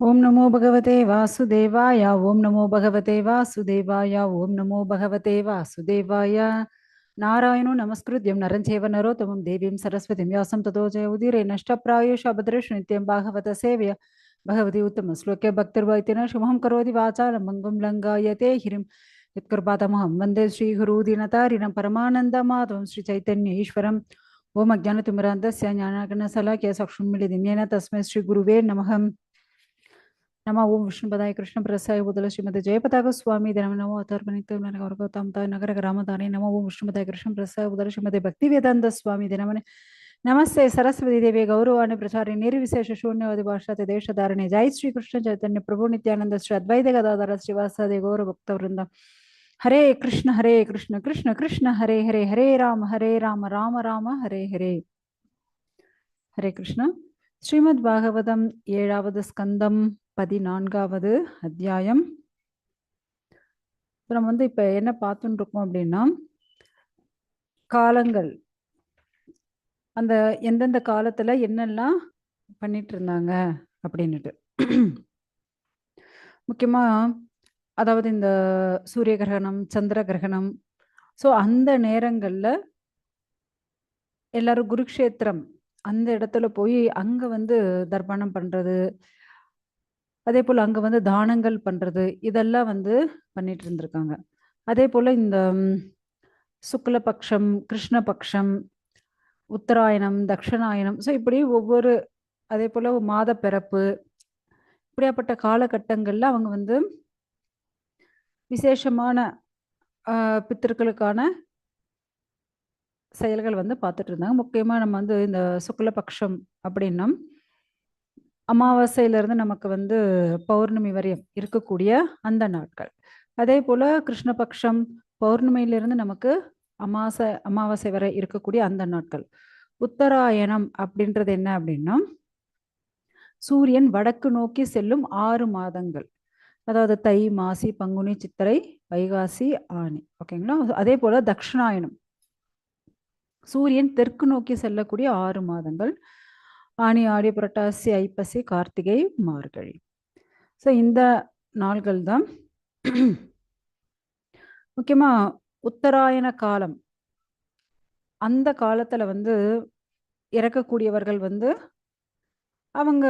ओम नमो भगवते वासुदेवाय। ओम नमो भगवते वासुदेवाय। ओम नमो भगवते वासुदेवाय। नारायणो नमस्कृत्यं नरं चैव नरोत्तमं देवीं सरस्वतीं व्यासं ततो जयमुदीरये नष्टप्रायेषु अभद्रेषु नित्यं भागवत सेव्य भगवती उत्तमश्लोक्य भक्तिर्भवतीन शुभं करोति वाचालं मङ्गं लङ्घयते गिरिं यत्कृपातमहं वन्दे श्रीगुरुदीनतारिणं परमानन्दमाधवं श्रीचैतन्य ईश्वरम्। ओम अज्ञानतिमिरान्धस्य ज्ञानाग्निशलाकया चक्षुन्मीलितं येन तस्मै श्रीगुरुवे नमः। नमः ओम विष्णुपदाय कृष्णप्रसाय बुदल श्रीमती जयपताक स्वामी नमः नमो अथर्वनित्य नगर ग्रामदाने नमः ओम विष्णुपदाय कृष्णप्रसाय बुदल श्रीमती भक्तिवेदांत स्वामी नमः नमस्ते सरस्वती देवी गौरवाणी प्रचारि निर्विशेष शून्यवादी भाषाते देशधारणे जय श्री कृष्ण चैतन्य प्रभु नित्यानंद श्री अद्वैत गदाधर श्रीवासादि गौर भक्त वृंद हरे कृष्ण कृष्ण कृष्ण हरे हरे हरे राम राम राम हरे हरे हरे कृष्ण श्रीमद् भागवतम 7வது ஸ்கந்தம் 14வது அத்தியாயம். நம்ம இப்ப என்ன பார்த்துட்டு இருக்கோம் அப்படின்னா, காலங்கள் அந்த எந்தெந்த காலத்துல என்னெல்லாம் பண்ணிட்டு இருந்தாங்க அப்படின்னுட்டு. முக்கியமா அதாவது இந்த சூரிய கிரகணம், சந்திர கிரகணம், ஸோ அந்த நேரங்கள்ல எல்லாரும் குருக்ஷேத்திரம் அந்த இடத்துல போய் அங்க தர்ப்பணம் பண்றது, அதே போல் அங்கே தானங்கள் பண்ணுறது, இதெல்லாம் பண்ணிட்டு இருந்திருக்காங்க. அதே போல் இந்த சுக்லபக்ஷம், கிருஷ்ணபக்ஷம், உத்தராயணம், தக்ஷணாயணம், ஸோ இப்படி ஒவ்வொரு, அதே போல் மாத பிறப்பு, இப்படியாப்பட்ட காலகட்டங்களில் அவங்க விசேஷமான பித்தர்களுக்கான செயல்கள் பார்த்துட்டு இருந்தாங்க. முக்கியமாக நம்ம இந்த சுக்லபக்ஷம் அப்படின்னா அமாவாசையிலிருந்து நமக்கு பௌர்ணமி வரையும் இருக்கக்கூடிய அந்த நாட்கள். அதே போல கிருஷ்ணபக்ஷம் பௌர்ணமியிலிருந்து நமக்கு அமாவாசை வரை இருக்கக்கூடிய அந்த நாட்கள். உத்தராயணம் அப்படின்றது என்ன அப்படின்னா, சூரியன் வடக்கு நோக்கி செல்லும் 6 மாதங்கள், அதாவது தை, மாசி, பங்குனி, சித்திரை, வைகாசி, ஆனி. ஓகேங்களா? அதே போல தக்ஷணாயனம், சூரியன் தெற்கு நோக்கி செல்லக்கூடிய 6 மாதங்கள், ஆனி, ஆடி, புரட்டாசி, ஐப்பசி, கார்த்திகை, மார்கழி. ஸோ இந்த நாள்கள் தான் முக்கியமா உத்தராயண காலம். அந்த காலத்துல இறக்கக்கூடியவர்கள் அவங்க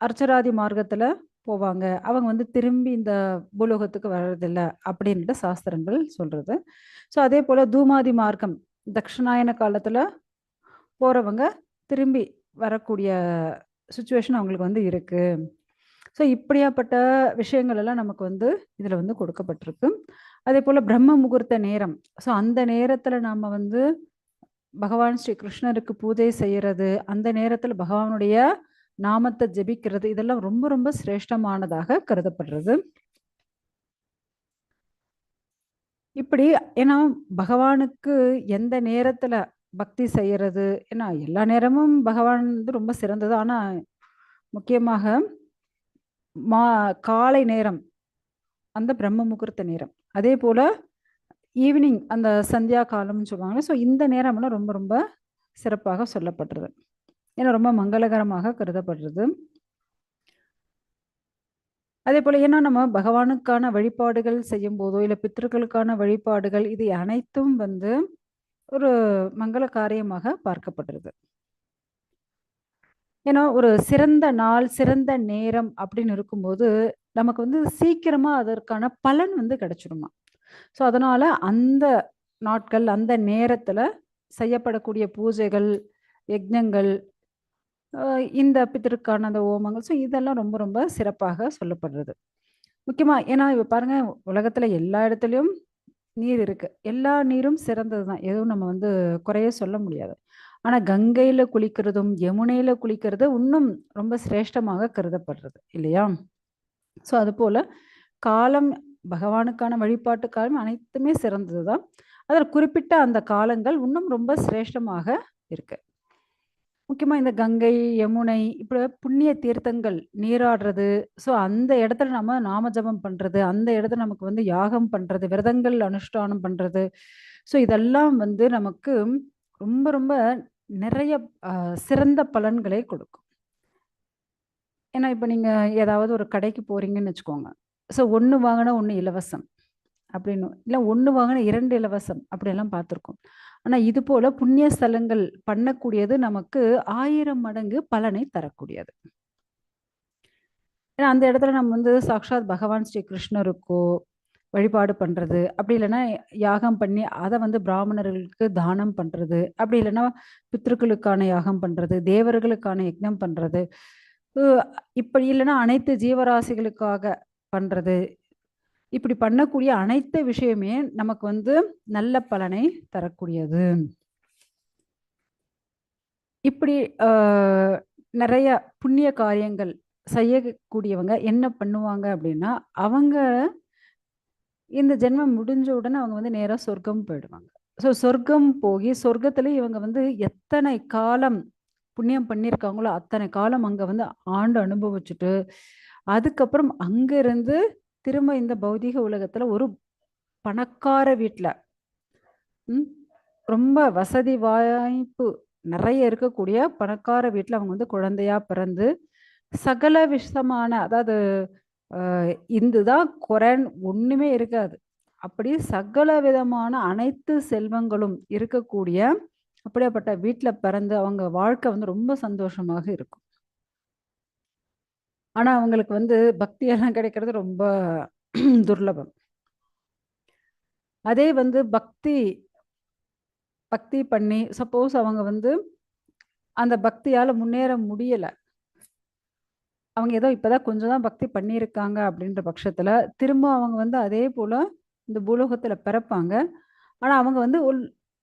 அர்ச்சராதி மார்க்கத்துல போவாங்க. அவங்க திரும்பி இந்த பூலோகத்துக்கு வர்றதில்லை அப்படின்ட்டு சாஸ்திரங்கள் சொல்றது. ஸோ அதே போல தூமாதி மார்க்கம், தட்சிணாயன காலத்துல போறவங்க திரும்பி வரக்கூடிய சுச்சுவேஷன் அவங்களுக்கு இருக்கு. ஸோ இப்படியாப்பட்ட விஷயங்கள் எல்லாம் நமக்கு இதுல கொடுக்கப்பட்டிருக்கு. அதே போல பிரம்ம முகூர்த்த நேரம், ஸோ அந்த நேரத்துல நாம பகவான் ஸ்ரீ கிருஷ்ணருக்கு பூஜை செய்யறது, அந்த நேரத்துல பகவானுடைய நாமத்தை ஜெபிக்கிறது, இதெல்லாம் ரொம்ப ரொம்ப சிரேஷ்டமானதாக கருதப்படுறது. இப்படி ஏன்னா பகவானுக்கு எந்த நேரத்துல பக்தி செய்யறது, ஏன்னா எல்லா நேரமும் பகவான் ரொம்ப சிறந்தது. ஆனா முக்கியமாக காலை நேரம், அந்த பிரம்ம முகூர்த்த நேரம், அதே போல ஈவினிங் அந்த சந்தியா காலம்னு சொல்லுவாங்க. ஸோ இந்த நேரம்லாம் ரொம்ப ரொம்ப சிறப்பாக சொல்லப்படுறது, ஏன்னா ரொம்ப மங்களகரமாக கருதப்படுறது. அதே போல ஏன்னா நம்ம பகவானுக்கான வழிபாடுகள் செய்யும் போதோ இல்லை பித்தர்களுக்கான வழிபாடுகள், இது அனைத்தும் ஒரு மங்கள காரியமாக பார்க்கப்படுறது. ஏன்னா ஒரு சிறந்த நாள், சிறந்த நேரம் அப்படின்னு இருக்கும்போது நமக்கு சீக்கிரமா அதற்கான பலன் கிடைச்சிடுமா. ஸோ அதனால அந்த நாட்கள், அந்த நேரத்துல செய்யப்படக்கூடிய பூஜைகள், யஜ்ஞங்கள், இந்த பித்தருக்கான அந்த ஓமங்கள், ஸோ இதெல்லாம் ரொம்ப ரொம்ப சிறப்பாக சொல்லப்படுறது. முக்கியமா ஏன்னா இப்ப பாருங்க, உலகத்துல எல்லா இடத்துலயும் நீர் இருக்கு, எல்லா நீரும் சிறந்தது தான், எதுவும் நம்ம குறைய சொல்ல முடியாது. ஆனா கங்கையில குளிக்கிறதும் யமுனையில குளிக்கிறது இன்னும் ரொம்ப சிரேஷ்டமாக கருதப்படுறது இல்லையா? ஸோ அது போல காலம், பகவானுக்கான வழிபாட்டு காலம் அனைத்துமே சிறந்ததுதான். அதில் குறிப்பிட்ட அந்த காலங்கள் இன்னும் ரொம்ப சிரேஷ்டமாக இருக்கு. முக்கியமா இந்த கங்கை, யமுனை, இப்படி புண்ணிய தீர்த்தங்கள் நீராடுறது, ஸோ அந்த இடத்துல நம்ம நாம ஜபம் பண்றது, அந்த இடத்துல நமக்கு யாகம் பண்றது, விரதங்கள் அனுஷ்டானம் பண்றது, ஸோ இதெல்லாம் நமக்கு ரொம்ப ரொம்ப நிறைய சிறந்த பலன்களை கொடுக்கும். ஏன்னா இப்போ நீங்கள் ஏதாவது ஒரு கடைக்கு போகிறீங்கன்னு வச்சுக்கோங்க. ஸோ ஒன்று வாங்கினா ஒன்று இலவசம் அப்படின்னு, இல்லை ஒன்று வாங்கினா 2 இலவசம் அப்படியெல்லாம் பார்த்துருக்கோம். ஆனால் இது போல் புண்ணிய ஸ்தலங்கள் பண்ணக்கூடியது நமக்கு 1000 மடங்கு பலனை தரக்கூடியது. ஏன்னா அந்த இடத்துல நம்ம வந்து சாக்ஷாத் பகவான் ஸ்ரீ கிருஷ்ணருக்கோ வழிபாடு பண்ணுறது, அப்படி இல்லைன்னா யாகம் பண்ணி அதை வந்து பிராமணர்களுக்கு தானம் பண்ணுறது, அப்படி இல்லைன்னா பித்ருக்களுக்கான யாகம் பண்ணுறது, தேவர்களுக்கான யஜ்ஞம் பண்ணுறது, இப்படி இல்லைன்னா அனைத்து ஜீவராசிகளுக்காக பண்ணுறது, இப்படி பண்ணக்கூடிய அனைத்து விஷயமே நமக்கு வந்து நல்ல பலனை தரக்கூடியது. இப்படி நிறைய புண்ணிய காரியங்கள் செய்யக்கூடியவங்க என்ன பண்ணுவாங்க அப்படின்னா, அவங்க இந்த ஜென்மம் முடிஞ்ச உடனே அவங்க வந்து நேரா சொர்க்கம் போயிடுவாங்க. ஸோ சொர்க்கம் போய் சொர்க்கத்துல இவங்க வந்து எத்தனை காலம் புண்ணியம் பண்ணியிருக்காங்களோ அத்தனை காலம் அங்க வந்து ஆண்டு அனுபவிச்சுட்டு, அதுக்கப்புறம் அங்கிருந்து திரும்ப இந்த பௌதீக உலகத்துல ஒரு பணக்கார வீட்ல, ரொம்ப வசதி வாய்ப்பு நிறைய இருக்கக்கூடிய பணக்கார வீட்ல அவங்க வந்து குழந்தையா பிறந்து சகல விஷமான, அதாவது இதுதான் குறைன்னு ஒண்ணுமே இருக்காது. அப்படி சகல விதமான அனைத்து செல்வங்களும் இருக்கக்கூடிய அப்படியாப்பட்ட வீட்ல பிறந்து அவங்க வாழ்க்கை வந்து ரொம்ப சந்தோஷமாக இருக்கும். ஆனா அவங்களுக்கு வந்து பக்தி எல்லாம் கிடைக்கிறது ரொம்ப துர்லபம். அதே வந்து பக்தி பக்தி பண்ணி சப்போஸ் அவங்க வந்து அந்த பக்தியால முன்னேற முடியல, அவங்க ஏதோ இப்பதான் கொஞ்சம் தான் பக்தி பண்ணியிருக்காங்க அப்படின்ற பட்சத்துல திரும்ப அவங்க வந்து அதே போல இந்த பூலோகத்துல பிறப்பாங்க. ஆனா அவங்க வந்து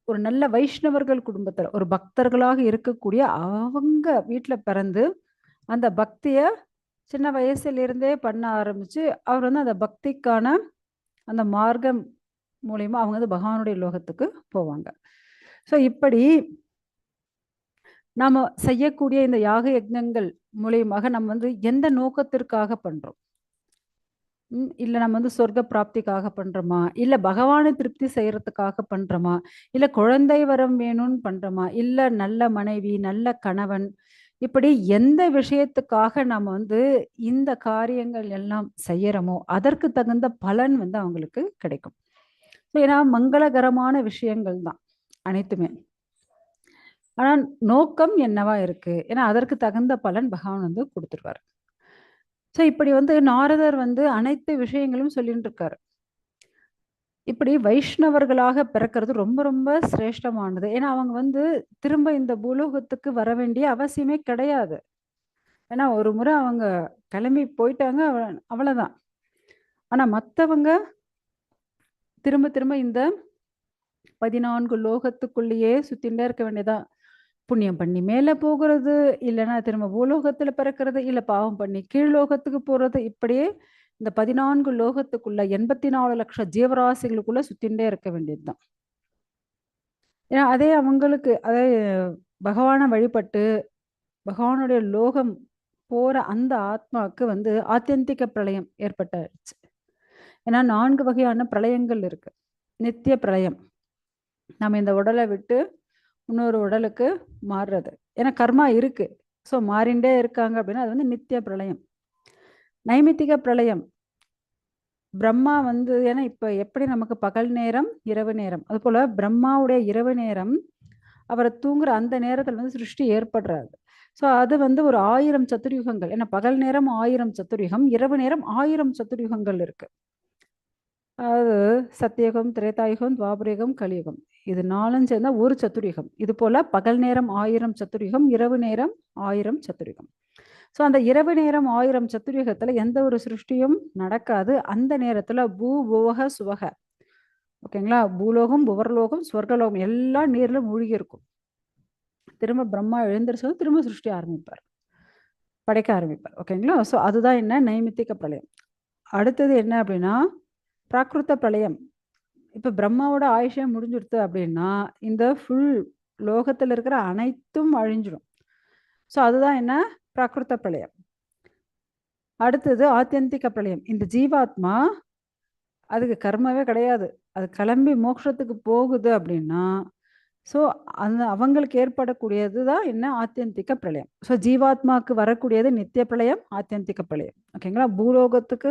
ஒரு நல்ல வைஷ்ணவர்கள் குடும்பத்துல ஒரு பக்தர்களாக இருக்கக்கூடிய அவங்க வீட்ல பிறந்து அந்த பக்திய சின்ன வயசுல இருந்தே பண்ண ஆரம்பிச்சு அவர் வந்து அந்த பக்திக்கான அந்த மார்க்கம் மூலியமா அவங்க வந்து பகவானுடைய லோகத்துக்கு போவாங்க. ஸோ இப்படி நாம செய்யக்கூடிய இந்த யாக யஜ்ஞங்கள் மூலியமாக நம்ம வந்து எந்த நோக்கத்திற்காக பண்றோம்? இல்ல நம்ம வந்து சொர்க்க பிராப்திக்காக பண்றோமா? இல்ல பகவானை திருப்தி செய்யறதுக்காக பண்றோமா? இல்ல குழந்தை வரம் வேணும்னு பண்றோமா? இல்ல நல்ல மனைவி, நல்ல கணவன், இப்படி எந்த விஷயத்துக்காக நம்ம வந்து இந்த காரியங்கள் எல்லாம் செய்யறோமோ, அதற்கு தகுந்த பலன் வந்து அவங்களுக்கு கிடைக்கும். ஏன்னா மங்களகரமான விஷயங்கள் தான் அனைத்துமே. ஆனா நோக்கம் என்னவா இருக்கு? ஏன்னா அதற்கு தகுந்த பலன் பகவான் வந்து குடுத்துருவாரு. ஸோ இப்படி வந்து நாரதர் வந்து அனைத்து விஷயங்களும் சொல்லிட்டு இருக்காரு. இப்படி வைஷ்ணவர்களாக பிறக்கிறது ரொம்ப ரொம்ப சிரேஷ்டமானது. ஏன்னா அவங்க வந்து திரும்ப இந்த பூலோகத்துக்கு வர வேண்டிய அவசியமே கிடையாது. ஏன்னா ஒரு முறை அவங்க கிளம்பி போயிட்டாங்க, அவ்வளவுதான். ஆனா மத்தவங்க திரும்ப திரும்ப இந்த 14 லோகத்துக்குள்ளேயே சுத்திண்டே இருக்க வேண்டியதான். புண்ணியம் பண்ணி மேல போகிறது, இல்லைன்னா திரும்ப பூலோகத்துல பிறக்கிறது, இல்ல பாவம் பண்ணி கீழ் லோகத்துக்கு போறது, இப்படியே இந்த 14 லோகத்துக்குள்ள 84 லட்சம் ஜீவராசிகளுக்குள்ள சுத்திண்டே இருக்க வேண்டியதுதான். ஏன்னா அதே அவங்களுக்கு அதே பகவானை வழிபட்டு பகவானுடைய லோகம் போற அந்த ஆத்மாவுக்கு வந்து ஆத்தியந்திக பிரளயம் ஏற்பட்டுச்சு. ஏன்னா 4 வகையான பிரளயங்கள் இருக்கு. நித்திய பிரளயம், நம்ம இந்த உடலை விட்டு இன்னொரு உடலுக்கு மாறுறது. ஏன்னா கர்மா இருக்கு. ஸோ மாறிண்டே இருக்காங்க அப்படின்னா அது வந்து நித்திய பிரளயம். நைமித்திக பிரளயம், பிரம்மா வந்து ஏன்னா இப்ப எப்படி நமக்கு பகல் நேரம் இரவு நேரம், அது போல பிரம்மாவுடைய இரவு நேரம் அவரை தூங்குற அந்த நேரத்துல வந்து சிருஷ்டி ஏற்படுறாரு. ஸோ அது வந்து ஒரு 1000 சதுர்யுகங்கள். ஏன்னா பகல் நேரம் 1000 சதுர்யுகம், இரவு நேரம் 1000 சதுர்யுகங்கள் இருக்கு. அதாவது சத்தியயுகம், திரேதாயுகம், துவாபரயுகம், கலியுகம், இது நாலும் சேர்ந்தா ஒரு சதுர்யுகம். இது போல பகல் நேரம் 1000 சதுர்யுகம், இரவு நேரம் 1000 சதுர்யுகம். ஸோ அந்த இரவு நேரம் 1000 சதுர்யுகத்துல எந்த ஒரு சிருஷ்டியும் நடக்காது. அந்த நேரத்துல பூ புவக சுவக, ஓகேங்களா, பூலோகம் புவர்லோகம் ஸ்வர்கலோகம் எல்லாம் நீர்ல மூழ்கி இருக்கும். திரும்ப பிரம்மா எழுந்திரிச்சதும் திரும்ப சிருஷ்டி ஆரம்பிப்பார், படைக்க ஆரம்பிப்பார். ஓகேங்களா. ஸோ அதுதான் என்ன நைமித்திக பிரளயம். அடுத்தது என்ன அப்படின்னா பிராகிருத பிரளயம். இப்ப பிரம்மாவோட ஆயுஷே முடிஞ்சிடுத்து அப்படின்னா இந்த ஃபுல் லோகத்துல இருக்கிற அனைத்தும் அழிஞ்சிடும். ஸோ அதுதான் என்ன பிராகிருத பிரளயம். அடுத்தது ஆத்தியந்திக பிரளயம். இந்த ஜீவாத்மா அதுக்கு கர்மாவே கிடையாது, அது கிளம்பி மோட்சத்துக்கு போகுது அப்படின்னா ஸோ அந்த அவங்களுக்கு ஏற்படக்கூடியது தான் என்ன ஆத்தியந்திக பிரளயம். ஸோ ஜீவாத்மாவுக்கு வரக்கூடியது நித்திய பிரளயம், ஆத்தியந்திக பிரளயம். ஓகேங்களா? பூலோகத்துக்கு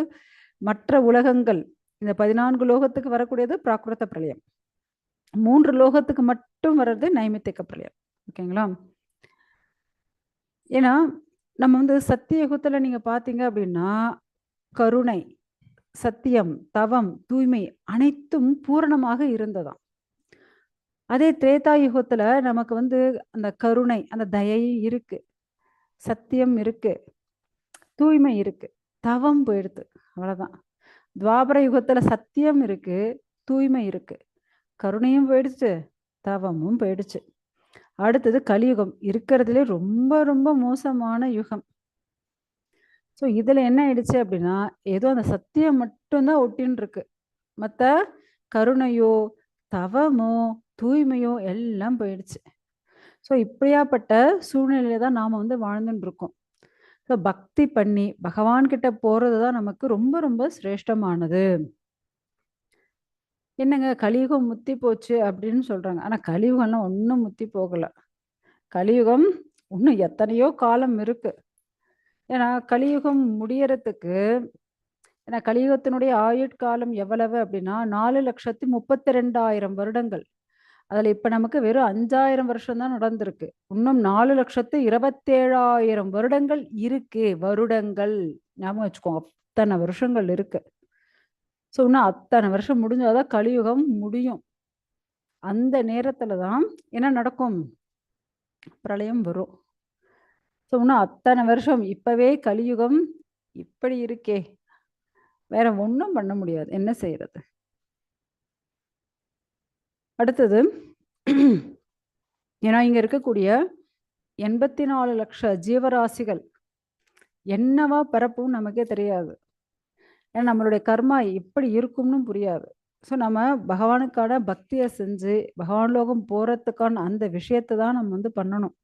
மற்ற உலகங்கள் இந்த 14 லோகத்துக்கு வரக்கூடியது பிராகிருத பிரளயம். 3 லோகத்துக்கு மட்டும் வர்றது நைமித்திக பிரளயம். ஓகேங்களா? ஏன்னா நம்ம வந்து சத்திய யுகத்துல நீங்க பார்த்தீங்க அப்படின்னா கருணை, சத்தியம், தவம், தூய்மை அனைத்தும் பூரணமாக இருந்ததாம். அதே திரேதா யுகத்துல நமக்கு வந்து அந்த கருணை, அந்த தயை இருக்கு, சத்தியம் இருக்கு, தூய்மை இருக்கு, தவம் போயிடுது, அவ்வளவுதான். துவாபர யுகத்துல சத்தியம் இருக்கு, தூய்மை இருக்கு, கருணையும் போயிடுச்சு, தவமும் போயிடுச்சு. அடுத்தது கலியுகம், இருக்கிறதுலே ரொம்ப ரொம்ப மோசமான யுகம். ஸோ இதுல என்ன ஆயிடுச்சு அப்படின்னா ஏதோ அந்த சத்தியம் மட்டும்தான் ஒட்டின்னு இருக்கு, மற்ற கருணையோ தவமோ தூய்மையோ எல்லாம் போயிடுச்சு. ஸோ இப்படியாப்பட்ட சூழ்நிலையில தான் நாம் வந்து வாழ்ந்துட்டு இருக்கோம். ஸோ பக்தி பண்ணி பகவான் கிட்ட போகிறது தான் நமக்கு ரொம்ப ரொம்ப சிரேஷ்டமானது. என்னங்க கலியுகம் முத்தி போச்சு அப்படின்னு சொல்கிறாங்க. ஆனால் கலியுகம்லாம் ஒன்றும் முத்தி போகலை. கலியுகம் இன்னும் எத்தனையோ காலம் இருக்கு. ஏன்னா கலியுகம் முடியறதுக்கு, ஏன்னா கலியுகத்தினுடைய ஆயுட்காலம் எவ்வளவு அப்படின்னா 4,32,000 வருடங்கள். அதில் இப்போ நமக்கு வெறும் 5,000 வருஷம் தான் நடந்திருக்கு. இன்னும் 4,27,000 வருடங்கள் இருக்கு. வருடங்கள் ஞாபகம் வச்சுக்கோங்க, அத்தனை வருஷங்கள் இருக்கு. ஸோ இன்னும் அத்தனை வருஷம் முடிஞ்சாதான் கலியுகம் முடியும். அந்த நேரத்துல தான் என்ன நடக்கும், பிரளயம் வரும். ஸோ இன்னும் அத்தனை வருஷம், இப்பவே கலியுகம் இப்படி இருக்கே, வேற ஒன்றும் பண்ண முடியாது, என்ன செய்யறது. அடுத்தது ஏன்னா இங்க இருக்கக்கூடிய 84 லட்ச ஜீவராசிகள் என்னவா பிறப்பும் நமக்கே தெரியாது. ஏன்னா நம்மளுடைய கர்மா எப்படி இருக்கும்னு புரியாது. ஸோ நம்ம பகவானுக்கான பக்தியை செஞ்சு பகவான் லோகம் போறதுக்கான அந்த விஷயத்தை தான் நம்ம வந்து பண்ணணும்.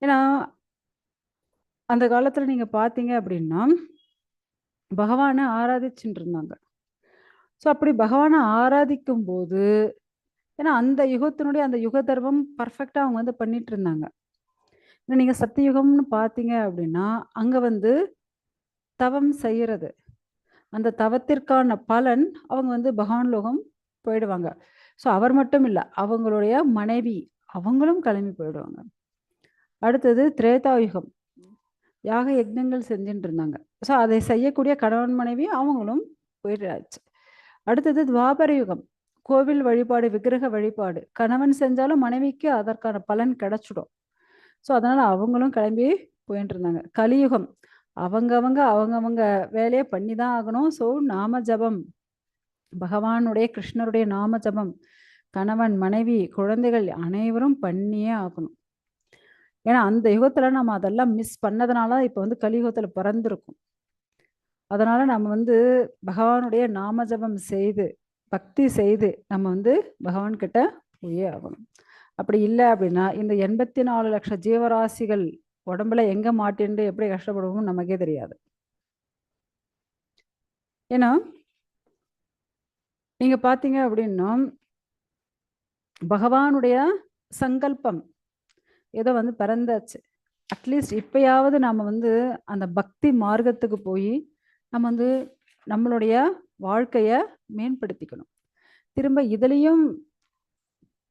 ஏன்னா அந்த காலத்துல நீங்க பார்த்தீங்க அப்படின்னா பகவானை ஆராதிச்சுட்டு இருந்தாங்க. ஸோ அப்படி பகவானை ஆராதிக்கும் போது, ஏன்னா அந்த யுகத்தினுடைய அந்த யுக தர்மம் பர்ஃபெக்டா அவங்க வந்து பண்ணிட்டு இருந்தாங்க. நீங்க சத்தியுகம்னு பார்த்தீங்க அப்படின்னா அங்க வந்து தவம் செய்யறது, அந்த தவத்திற்கான பலன் அவங்க வந்து பகவான் லோகம் போயிடுவாங்க. ஸோ அவர் மட்டும் இல்லை, அவங்களுடைய மனைவி அவங்களும் கிளம்பி போயிடுவாங்க. அடுத்தது திரேதாயுகம், யாக யஜ்னங்கள் செஞ்சுட்டு இருந்தாங்க. ஸோ அதை செய்யக்கூடிய கணவன் மனைவி அவங்களும் போயிடாச்சு. அடுத்தது துவாபர யுகம், கோவில் வழிபாடு, விக்கிரக வழிபாடு கணவன் செஞ்சாலும் மனைவிக்கு அதற்கான பலன் கிடைச்சிடும். ஸோ அதனால அவங்களும் கிளம்பி போயிட்டு இருந்தாங்க. கலியுகம், அவங்கவங்க வேலையை பண்ணி தான் ஆகணும். ஸோ நாம ஜபம், பகவானுடைய கிருஷ்ணருடைய நாம ஜபம் கணவன் மனைவி குழந்தைகள் அனைவரும் பண்ணியே ஆகணும். ஏன்னா அந்த யுகத்துல நம்ம அதெல்லாம் மிஸ் பண்ணதுனால இப்போ வந்து கலியுகத்துல பிறந்திருக்கும். அதனால நம்ம வந்து பகவானுடைய நாம ஜபம் செய்து பக்தி செய்து நம்ம வந்து பகவான் கிட்ட போயே ஆகணும். அப்படி இல்லை அப்படின்னா இந்த 84 லட்ச ஜீவராசிகள் உடம்புல எங்க மாட்டின்னு எப்படி கஷ்டப்படுவோம்னு நமக்கே தெரியாது. ஏன்னா நீங்க பார்த்தீங்க அப்படின்னா பகவானுடைய சங்கல்பம் ஏதோ வந்து பிறந்தாச்சு. அட்லீஸ்ட் இப்பயாவது நாம வந்து அந்த பக்தி மார்க்கத்துக்கு போய் நம்ம வந்து நம்மளுடைய வாழ்க்கைய மேம்படுத்திக்கணும். திரும்ப இதுலயும்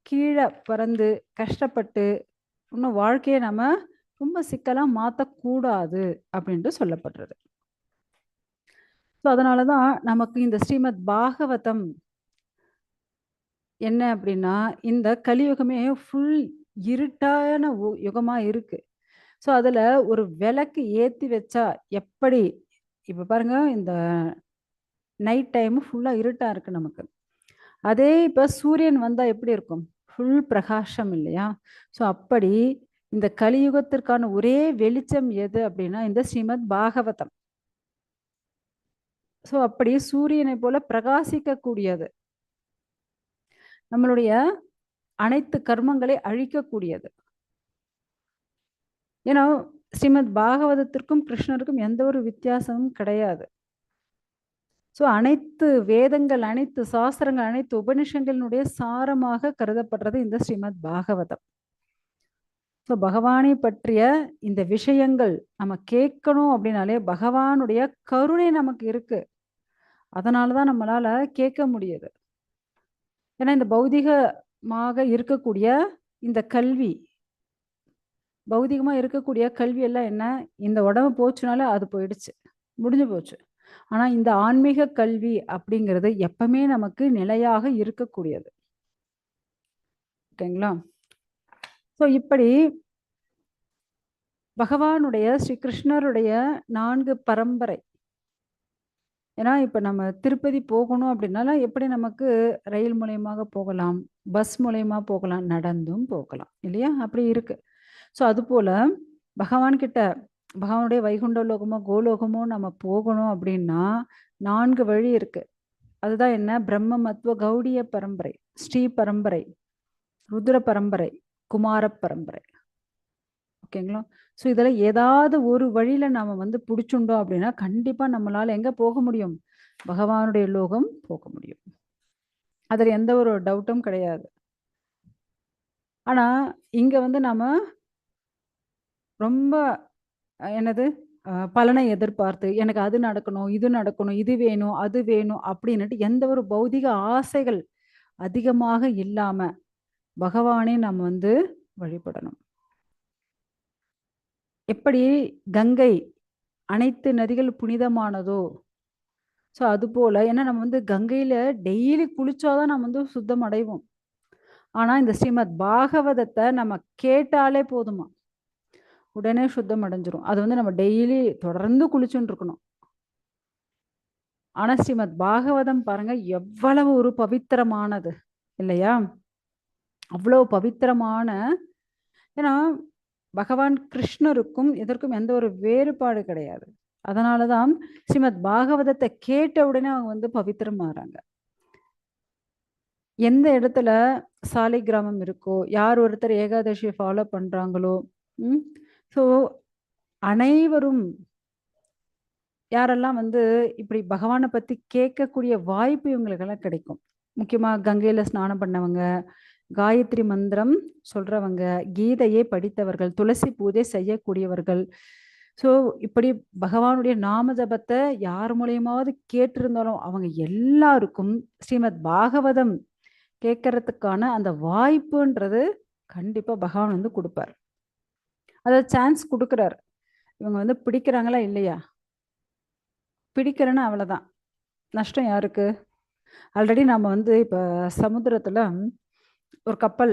கீழே பிறந்து கஷ்டப்பட்டு இன்னும் வாழ்க்கையை நம்ம ரொம்ப சிக்கலா மாற்றக்கூடாது அப்படின்ட்டு சொல்லப்படுறது. ஸோ அதனாலதான் நமக்கு இந்த ஸ்ரீமத் பாகவதம் என்ன அப்படின்னா இந்த கலியுகமே ஃபுல் இருட்டான யுகமா இருக்கு. ஸோ அதுல ஒரு விளக்கு ஏத்தி வச்சா எப்படி, இப்ப பாருங்க இந்த நைட் டைம் ஃபுல்லா இருட்டா இருக்கு நமக்கு. அதே இப்ப சூரியன் வந்தா எப்படி இருக்கும், ஃபுல் பிரகாசம் இல்லையா. ஸோ அப்படி இந்த கலியுகத்திற்கான ஒரே வெளிச்சம் எது அப்படின்னா இந்த ஸ்ரீமத் பாகவதம். ஸோ அப்படி சூரியனை போல பிரகாசிக்கக்கூடியது, நம்மளுடைய அனைத்து கர்மங்களை அழிக்கக்கூடியது. ஏன்னா ஸ்ரீமத் பாகவதத்திற்கும் கிருஷ்ணருக்கும் எந்த ஒரு வித்தியாசமும் கிடையாது. ஸோ அனைத்து வேதங்கள், அனைத்து சாஸ்திரங்கள், அனைத்து உபனிஷங்களினுடைய சாரமாக கருதப்படுறது இந்த ஸ்ரீமத் பாகவதம். ஸோ பகவானை பற்றிய இந்த விஷயங்கள் நம்ம கேட்கணும் அப்படின்னாலே பகவானுடைய கருணை நமக்கு இருக்கு. அதனால தான் நம்மளால கேட்க முடியுது. ஏன்னா இந்த பௌதிகமாக இருக்கக்கூடிய இந்த கல்வி, பௌதிகமா இருக்கக்கூடிய கல்வி எல்லாம் என்ன, இந்த உடம்பு போச்சுனால அது போயிடுச்சு, முடிஞ்சு போச்சு. ஆனா இந்த ஆன்மீக கல்வி அப்படிங்கிறது எப்பவுமே நமக்கு நிலையாக இருக்கக்கூடியது. ஓகேங்களா? ஸோ இப்படி பகவானுடைய ஸ்ரீ கிருஷ்ணருடைய 4 பரம்பரை. ஏன்னா இப்ப நம்ம திருப்பதி போகணும் அப்படின்னாலும் எப்படி நமக்கு ரயில் மூலியமாக போகலாம், பஸ் மூலியமா போகலாம், நடந்தும் போகலாம் இல்லையா? அப்படி இருக்கு. ஸோ அதுபோல பகவான் கிட்ட, பகவானுடைய வைகுண்ட லோகமோ கோலோகமோ நம்ம போகணும் அப்படின்னா 4 வழி இருக்கு. அதுதான் என்ன, பிரம்ம மத்வ கௌடிய பரம்பரை, ஸ்ரீ பரம்பரை, ருத்ர பரம்பரை, குமார பரம்பரை. ஓகேங்களா? ஸோ இதில் ஏதாவது ஒரு வழியில நாம வந்து பிடிச்சுண்டோம் அப்படின்னா கண்டிப்பா நம்மளால எங்க போக முடியும், பகவானுடைய லோகம் போக முடியும். அதில் எந்த ஒரு டவுட்டும் கிடையாது. ஆனா இங்க வந்து நாம ரொம்ப என்னது பலனை எதிர்பார்த்து எனக்கு அது நடக்கணும், இது நடக்கணும், இது வேணும், அது வேணும் அப்படின்னுட்டு எந்த ஒரு பௌதிக ஆசைகள் அதிகமாக இல்லாம பகவானே நம்ம வந்து வழிபடணும். எப்படி கங்கை அனைத்து நதிகள் புனிதமானதோ, ஸோ அது போல, ஏன்னா நம்ம வந்து கங்கையில டெய்லி குளிச்சாதான் நம்ம வந்து சுத்தம் அடைவோம். ஆனா இந்த ஸ்ரீமத் பாகவதத்தை நம்ம கேட்டாலே போதுமா, உடனே சுத்தம் அடைஞ்சிரும். அது வந்து நம்ம டெய்லி தொடர்ந்து குளிச்சுட்டு இருக்கணும். ஆனா ஸ்ரீமத் பாகவதம் பாருங்க எவ்வளவு ஒரு பவித்திரமானது இல்லையா? அவ்வளவு பவித்திரமான, ஏன்னா பகவான் கிருஷ்ணருக்கும் இதற்கும் எந்த ஒரு வேறுபாடு கிடையாது. அதனாலதான் ஸ்ரீமத் பாகவதத்தை கேட்ட உடனே அவங்க வந்து பவித்திரமாகறாங்க. எந்த இடத்துல சாலை கிராமம் இருக்கோ, யார் ஒருத்தர் ஏகாதசியை ஃபாலோ பண்றாங்களோ, ஸோ அனைவரும் யாரெல்லாம் வந்து இப்படி பகவானை பத்தி கேட்கக்கூடிய வாய்ப்பு இவங்களுக்கெல்லாம் கிடைக்கும். முக்கியமா கங்கையில ஸ்நானம் பண்ணவங்க, காயத்ரி மந்திரம் சொல்றவங்க, கீதையை படித்தவர்கள், துளசி பூஜை செய்யக்கூடியவர்கள். ஸோ இப்படி பகவானுடைய நாம ஜபத்தை யார் மூலியமாவது கேட்டிருந்தாலும் அவங்க எல்லாருக்கும் ஸ்ரீமத் பாகவதம் கேட்கறதுக்கான அந்த வாய்ப்புன்றது கண்டிப்பா பகவான் வந்து கொடுப்பார். அதாவது சான்ஸ் கொடுக்குறாரு. இவங்க வந்து பிடிக்கிறாங்களா இல்லையா? பிடிக்கிறேன்னா அவ்வளவுதான், நஷ்டம் யாருக்கு? ஆல்ரெடி நம்ம வந்து இப்ப சமுத்திரத்துல ஒரு கப்பல்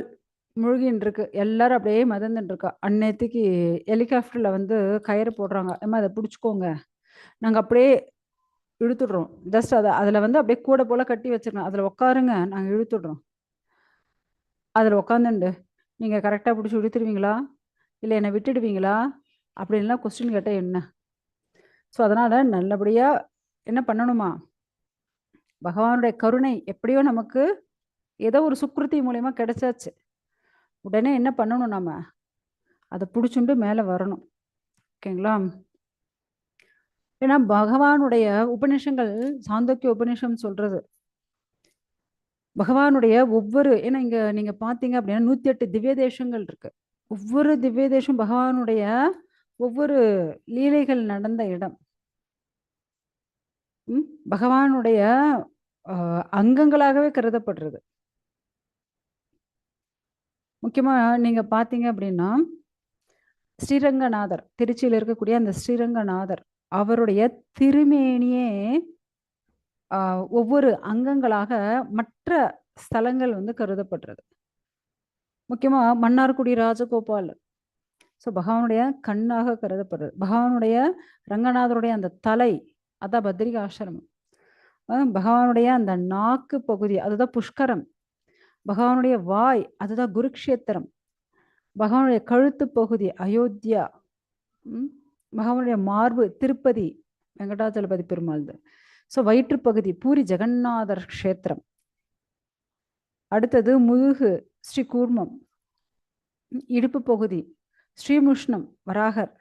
முழுகின்னு இருக்கு, எல்லாரும் அப்படியே மிதந்துட்டு இருக்கா. அந்நேரத்துக்கு ஹெலிகாப்டர்ல வந்து கயிறு போடுறாங்க, ஏமா அதை பிடிச்சிக்கோங்க, நாங்க அப்படியே இழுத்துடுறோம். ஜஸ்ட் அதுல வந்து அப்படியே கூட போல கட்டி வச்சிருக்கோம், அதுல உட்காருங்க, நாங்க இழுத்துடுறோம். அதுல உட்காந்துண்டு நீங்க கரெக்டா பிடிச்சி இழுத்துருவீங்களா இல்லை என்னை விட்டுடுவீங்களா அப்படின்லாம் கொஸ்டின் கேட்டால் என்ன? ஸோ அதனால நல்லபடியா என்ன பண்ணணுமா, பகவானுடைய கருணை எப்படியோ நமக்கு ஏதோ ஒரு சுக்ருதி மூலயமா கிடைச்சாச்சு. உடனே என்ன பண்ணணும், நம்ம அதை பிடிச்சுண்டு மேலே வரணும். ஓகேங்களா? ஏன்னா பகவானுடைய உபநிஷங்கள், சாந்தோக்கிய உபநிஷம் சொல்றது பகவானுடைய ஒவ்வொரு, ஏன்னா இங்க நீங்க பாத்தீங்க அப்படின்னா 108 திவ்ய தேசங்கள் இருக்கு. ஒவ்வொரு திவ்ய தேசம் பகவானுடைய ஒவ்வொரு லீலைகள் நடந்த இடம். பகவானுடைய அங்கங்களாகவே கருதப்படுறது. முக்கியமா நீங்க பாத்தீங்க அப்படின்னா ஸ்ரீரங்கநாதர், திருச்சியில் இருக்கக்கூடிய அந்த ஸ்ரீரங்கநாதர், அவருடைய திருமேனியே ஒவ்வொரு அங்கங்களாக மற்ற ஸ்தலங்கள் வந்து கருதப்படுறது. முக்கியமா மன்னார்குடி ராஜகோபால், ஸோ பகவானுடைய கண்ணாக கருதப்படுறது. பகவானுடைய ரங்கநாதருடைய அந்த தலை, அதான் பத்ரிகா ஆசிரமம். பகவானுடைய அந்த நாக்கு பகுதி, அதுதான் புஷ்கரம். பகவானுடைய வாய், அதுதான் குருக்ஷேத்திரம். பகவானுடைய கழுத்து பகுதி அயோத்தியா. பகவானுடைய மார்பு திருப்பதி வெங்கடாச்சலபதி பெருமாள். ஸோ வயிற்று பகுதி பூரி ஜெகநாதர் க்ஷேத்திரம். அடுத்தது முதுகு ஸ்ரீ கூர்மம். இடுப்பு பகுதி ஸ்ரீமுஷ்ணம் வராகர்.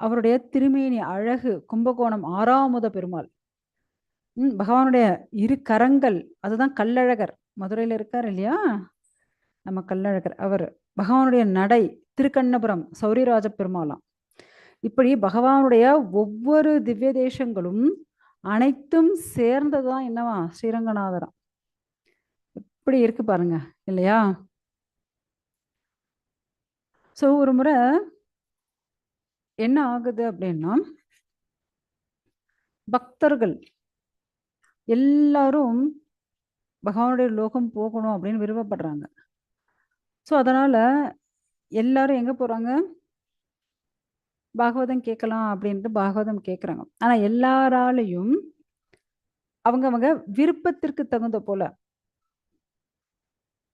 அவருடைய திருமேனி அழகு கும்பகோணம் ஆறாமுத பெருமாள். பகவானுடைய இரு கரங்கள், அதுதான் கள்ளழகர். மதுரையில இருக்கார் இல்லையா, நம்ம கள்ளழகர் அவர். பகவானுடைய நடை திருக்கண்ணபுரம் சௌரிராஜ பெருமாளாம். இப்படி பகவானுடைய ஒவ்வொரு திவ்ய தேசங்களும் அனைத்தும் சேர்ந்ததுதான் என்னவா ஸ்ரீரங்கநாதரம். இப்படி இருக்கு பாருங்க இல்லையா. ஸோ ஒரு முறை என்ன ஆகுது அப்படின்னா, பக்தர்கள் எல்லாரும் பகவானுடைய லோகம் போகணும் அப்படின்னு விருப்பப்படுறாங்க. ஸோ அதனால எல்லாரும் எங்க போறாங்க, பாகவதம் கேட்கலாம் அப்படின்ட்டு பாகவதம் கேட்குறாங்க. ஆனா எல்லாராலையும் அவங்க விருப்பத்திற்கு தகுந்த போல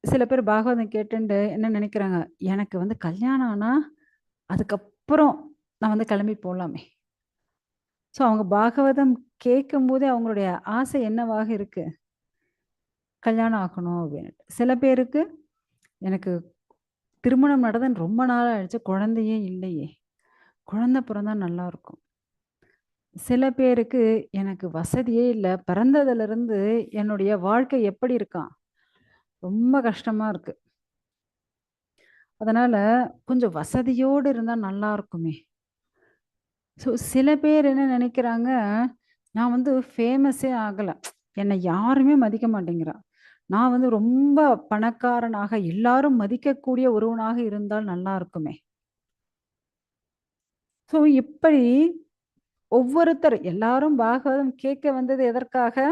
சில பேர் பாகவதம் கேட்டுண்டு என்ன நினைக்கிறாங்க, எனக்கு கல்யாணம் ஆனா அதுக்கப்புறம் நான் கிளம்பி போகலாமே. ஸோ அவங்க பாகவதம் கேட்கும்போதே அவங்களுடைய ஆசை என்னவாக இருக்கு, கல்யாணம் ஆக்கணும் அப்படின்ட்டு. சில பேருக்கு எனக்கு திருமணம் நடந்து ரொம்ப நாள் ஆயிடுச்சு, குழந்தையே இல்லையே, குழந்தை பிறந்தா நல்லா இருக்கும். சில பேருக்கு எனக்கு வசதியே இல்லை, பிறந்ததுலேருந்து என்னுடைய வாழ்க்கை எப்படி இருக்கான், ரொம்ப கஷ்டமா இருக்கு, அதனால கொஞ்சம் வசதியோடு இருந்தா நல்லா இருக்குமே. ஸோ சில பேர் என்ன நினைக்கிறாங்க, நான் ஃபேமஸே ஆகலை, என்னை யாருமே மதிக்க மாட்டேங்கிறா, நான் ரொம்ப பணக்காரனாக எல்லாரும் மதிக்கக்கூடிய ஒருவனாக இருந்தால் நல்லா இருக்குமே. ஸோ இப்படி ஒவ்வொருத்தர் எல்லாரும் பாகவதம் கேட்க வந்தது எதற்காக,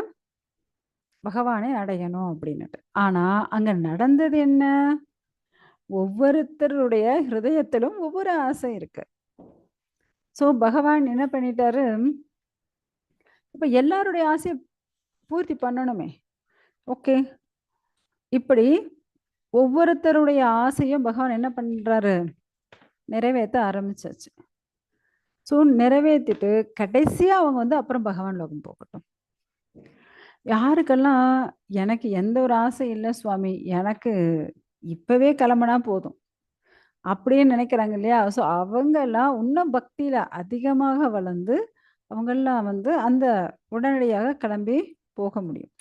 பகவானை அடையணும் அப்படின்னுட்டு. ஆனா அங்க நடந்தது என்ன, ஒவ்வொருத்தருடைய ஹிருதயத்திலும் ஒவ்வொரு ஆசை இருக்கு. ஸோ பகவான் என்ன பண்ணிட்டாரு, இப்ப எல்லாருடைய ஆசையை பூர்த்தி பண்ணணுமே. ஓகே, இப்படி ஒவ்வொருத்தருடைய ஆசையும் பகவான் என்ன பண்றாரு, நிறைவேற்ற ஆரம்பிச்சாச்சு. ஸோ நிறைவேற்றிட்டு கடைசியா அவங்க அப்புறம் பகவான் லோகம் போகட்டும். யாருக்கெல்லாம் எனக்கு எந்த ஒரு ஆசை இல்லை சுவாமி, எனக்கு இப்பவே கிளம்புனா போதும் அப்படின்னு நினைக்கிறாங்க இல்லையா, ஸோ அவங்கெல்லாம் இன்னும் பக்தியில அதிகமாக வளர்ந்து அவங்கெல்லாம் அந்த உடனடியாக கிளம்பி போக முடியும்.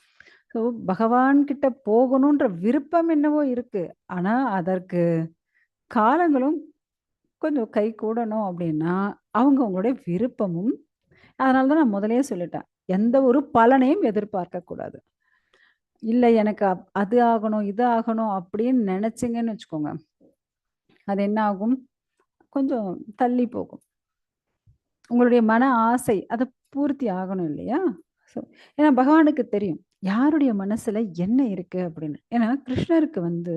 ஸோ பகவான் கிட்ட போகணுன்ற விருப்பம் என்னவோ இருக்கு, ஆனா அதற்கு காலங்களும் கொஞ்சம் கை கூடணும் அப்படின்னா அவங்களுடைய விருப்பமும். அதனால தான் நான் முதலே சொல்லிட்டேன், எந்த ஒரு பலனையும் எதிர்பார்க்க கூடாது. இல்லை எனக்கு அது ஆகணும் இது ஆகணும் அப்படின்னு நினைச்சிங்கன்னு வச்சுக்கோங்க, அது என்ன ஆகும், கொஞ்சம் தள்ளி போகும். உங்களுடைய மன ஆசை அதை பூர்த்தி ஆகணும் இல்லையா. ஸோ ஏன்னா பகவானுக்கு தெரியும் யாருடைய மனசுல என்ன இருக்கு அப்படின்னு. ஏன்னா கிருஷ்ணருக்கு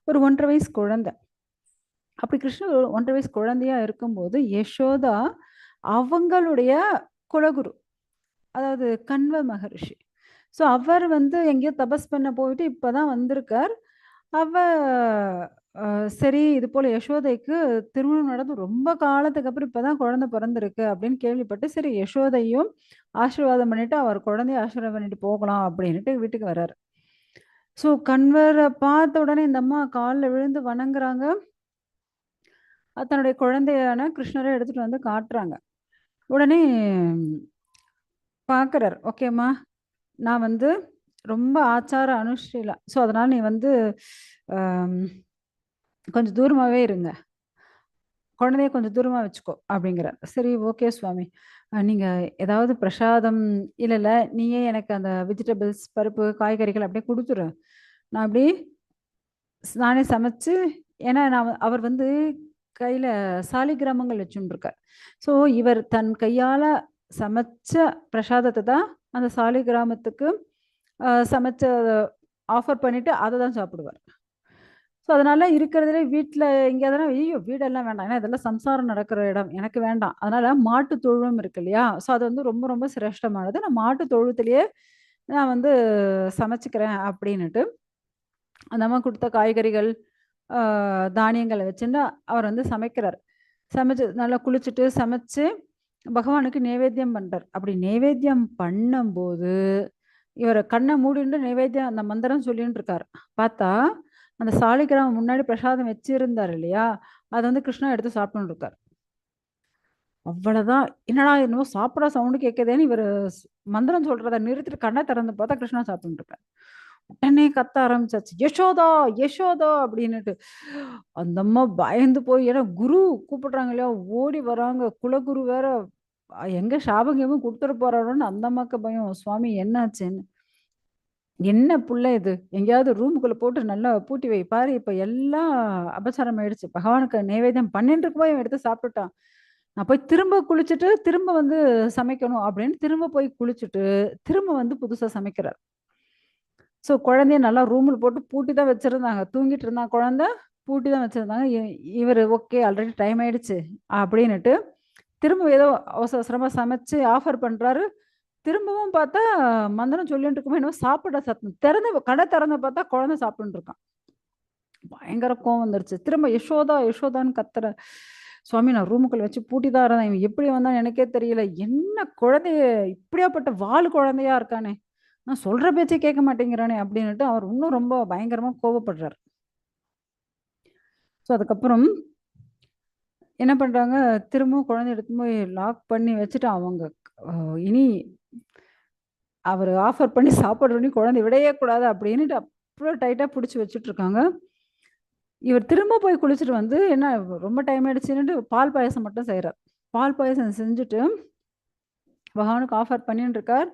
ஒரு 1.5 வயசு குழந்தை. அப்படி கிருஷ்ணர் ஒரு 1.5 வயசு குழந்தையா இருக்கும்போது யசோதா அவங்களுடைய குலகுரு, அதாவது கண்வ மகரிஷி. ஸோ அவர் எங்கேயோ தபஸ் பண்ண போயிட்டு இப்பதான் வந்திருக்கார். அவ சரி இது போல யசோதைக்கு திருமணம் நடந்து ரொம்ப காலத்துக்கு அப்புறம் இப்பதான் குழந்தை பிறந்திருக்கு அப்படின்னு கேள்விப்பட்டு, சரி யசோதையும் ஆசீர்வாதம் பண்ணிட்டு அவர் குழந்தைய ஆசீர்வாதம் பண்ணிட்டு போகலாம் அப்படின்ட்டு வீட்டுக்கு வர்றாரு. ஸோ கண்வரை பார்த்த உடனே இந்த அம்மா காலில் விழுந்து வணங்குறாங்க. தன்னுடைய குழந்தையான கிருஷ்ணரை எடுத்துட்டு காட்டுறாங்க. உடனே பார்க்குறார், ஓகேம்மா நான் ரொம்ப ஆச்சார அனுஷ்டில, ஸோ அதனால நீ கொஞ்சம் தூரமாகவே இருங்க, குழந்தைய கொஞ்சம் தூரமாக வச்சுக்கோ அப்படிங்கிறார். சரி ஓகே சுவாமி, நீங்கள் ஏதாவது பிரசாதம் இல்லை இல்லை நீயே எனக்கு அந்த வெஜிடபிள்ஸ் பருப்பு காய்கறிகள் அப்படியே கொடுத்துரு, நான் அப்படி நானே சமைச்சு. ஏன்னா நான் அவர் கையில் சாலிகிராமங்கள் வச்சுருக்கார். ஸோ இவர் தன் கையால் சமைச்ச பிரசாதத்தை தான் அந்த சாலிகிராமத்துக்கு சமைச்ச ஆஃபர் பண்ணிவிட்டு அதை தான் சாப்பிடுவார். ஸோ அதனால இருக்கிறதுலே வீட்டில் இங்கே தானே, ஐயோ வீடெல்லாம் வேண்டாம், ஏன்னா இதெல்லாம் சம்சாரம் நடக்கிற இடம், எனக்கு வேண்டாம், அதனால மாட்டு தொழுவம் இருக்கு இல்லையா, ஸோ அது ரொம்ப ரொம்ப சிரேஷ்டமானது, நான் மாட்டு தொழுவத்திலேயே நான் சமைச்சுக்கிறேன் அப்படின்னுட்டு அந்த அம்மா கொடுத்த காய்கறிகள் தானியங்களை வச்சுட்டு அவர் சமைக்கிறார். சமைச்சு நல்லா குளிச்சுட்டு சமைச்சு பகவானுக்கு நைவேத்தியம் பண்றார். அப்படி நைவேத்தியம் பண்ணும்போது இவர் கண்ணை மூடிட்டு நைவேத்தியம் அந்த மந்திரம் சொல்லிட்டு இருக்கார். பார்த்தா அந்த சாலிகிராமம் முன்னாடி பிரசாதம் வச்சிருந்தார் இல்லையா, அதை கிருஷ்ணா எடுத்து சாப்பிட்டு இருக்கார். அவ்வளவுதான். என்னடா என்னமோ சாப்பிட சவுண்ட் கேட்குதேன்னு இவரு மந்திரம் சொல்றத நிறுத்திட்டு கண்ணை திறந்து பார்த்தா கிருஷ்ணா சாப்பிட்டுட்டு இருக்காரு. உடனே கத்த ஆரம்பிச்சாச்சு, யசோதா யசோதா அப்படின்னுட்டு. அந்த அம்மா பயந்து போய், ஏன்னா குரு கூப்பிடுறாங்க இல்லையா, ஓடி வராங்க. குலகுரு வேற. எங்க சாபம் கீபம் கொடுத்துட போறாரோன்னு அந்த அம்மாக்கு பயம். சுவாமி என்னாச்சுன்னு. என்ன புள்ள இது, எங்கேயாவது ரூமுக்குள்ள போட்டு நல்லா பூட்டி வை பாரு, இப்ப எல்லாம் அபசாரம் ஆயிடுச்சு, பகவானுக்கு நைவேத்தியம் பண்ணிட்டு இருக்கும்போது இவன் எடுத்து சாப்பிட்டுட்டான். நான் போய் திரும்ப குளிச்சுட்டு திரும்ப வந்து சமைக்கணும் அப்படின்னு திரும்ப போய் குளிச்சுட்டு திரும்ப வந்து புதுசா சமைக்கிறார். ஸோ குழந்தைய நல்லா ரூமில் போட்டு பூட்டி தான் வச்சிருந்தாங்க, தூங்கிட்டு இருந்தான் குழந்தை, பூட்டி தான் வச்சிருந்தாங்க. இவர் ஓகே ஆல்ரெடி டைம் ஆயிடுச்சு அப்படின்னுட்டு திரும்ப ஏதோ அவசர அவசரமா சமைச்சு ஆஃபர் பண்றாரு. திரும்பவும் பார்த்தா மந்திரம் சொல்லிட்டு இருக்கும்போது என்னவோ சாப்பிட சத்தம், திறந்து கடை திறந்து பார்த்தா குழந்தை சாப்பிட்டுட்டு இருக்கான். பயங்கர கோவம் வந்துருச்சு. திரும்ப யசோதா யசோதான்னு கத்துற. சுவாமி நான் ரூமுக்குள்ள வச்சு பூட்டி தான் இருந்தேன், இவன் எப்படி வந்தான்னு எனக்கே தெரியல, என்ன குழந்தைய இப்படியாப்பட்ட வால் குழந்தையா இருக்கானே, நான் சொல்ற பேச்சை கேட்க மாட்டேங்கிறானே அப்படின்னுட்டு அவர் இன்னும் ரொம்ப பயங்கரமா கோவப்படுறாரு. ஸோ அதுக்கப்புறம் என்ன பண்றாங்க, திரும்பவும் குழந்தைய எடுத்து போய் லாக் பண்ணி வச்சுட்டு அவங்க இனி அவர் ஆஃபர் பண்ணி சாப்பிட்றோன்னு குழந்தை விடையே கூடாது அப்படின்னுட்டு அப்புறம் டைட்டா பிடிச்சி வச்சுட்டு இருக்காங்க. இவர் திரும்ப போய் குளிச்சுட்டு வந்து என்ன ரொம்ப டைம் ஆயிடுச்சுன்னுட்டு பால் பாயாசம் மட்டும் செய்றார். பால் பாயாசம் செஞ்சுட்டு பகவானுக்கு ஆஃபர் பண்ணின்னு இருக்கார்.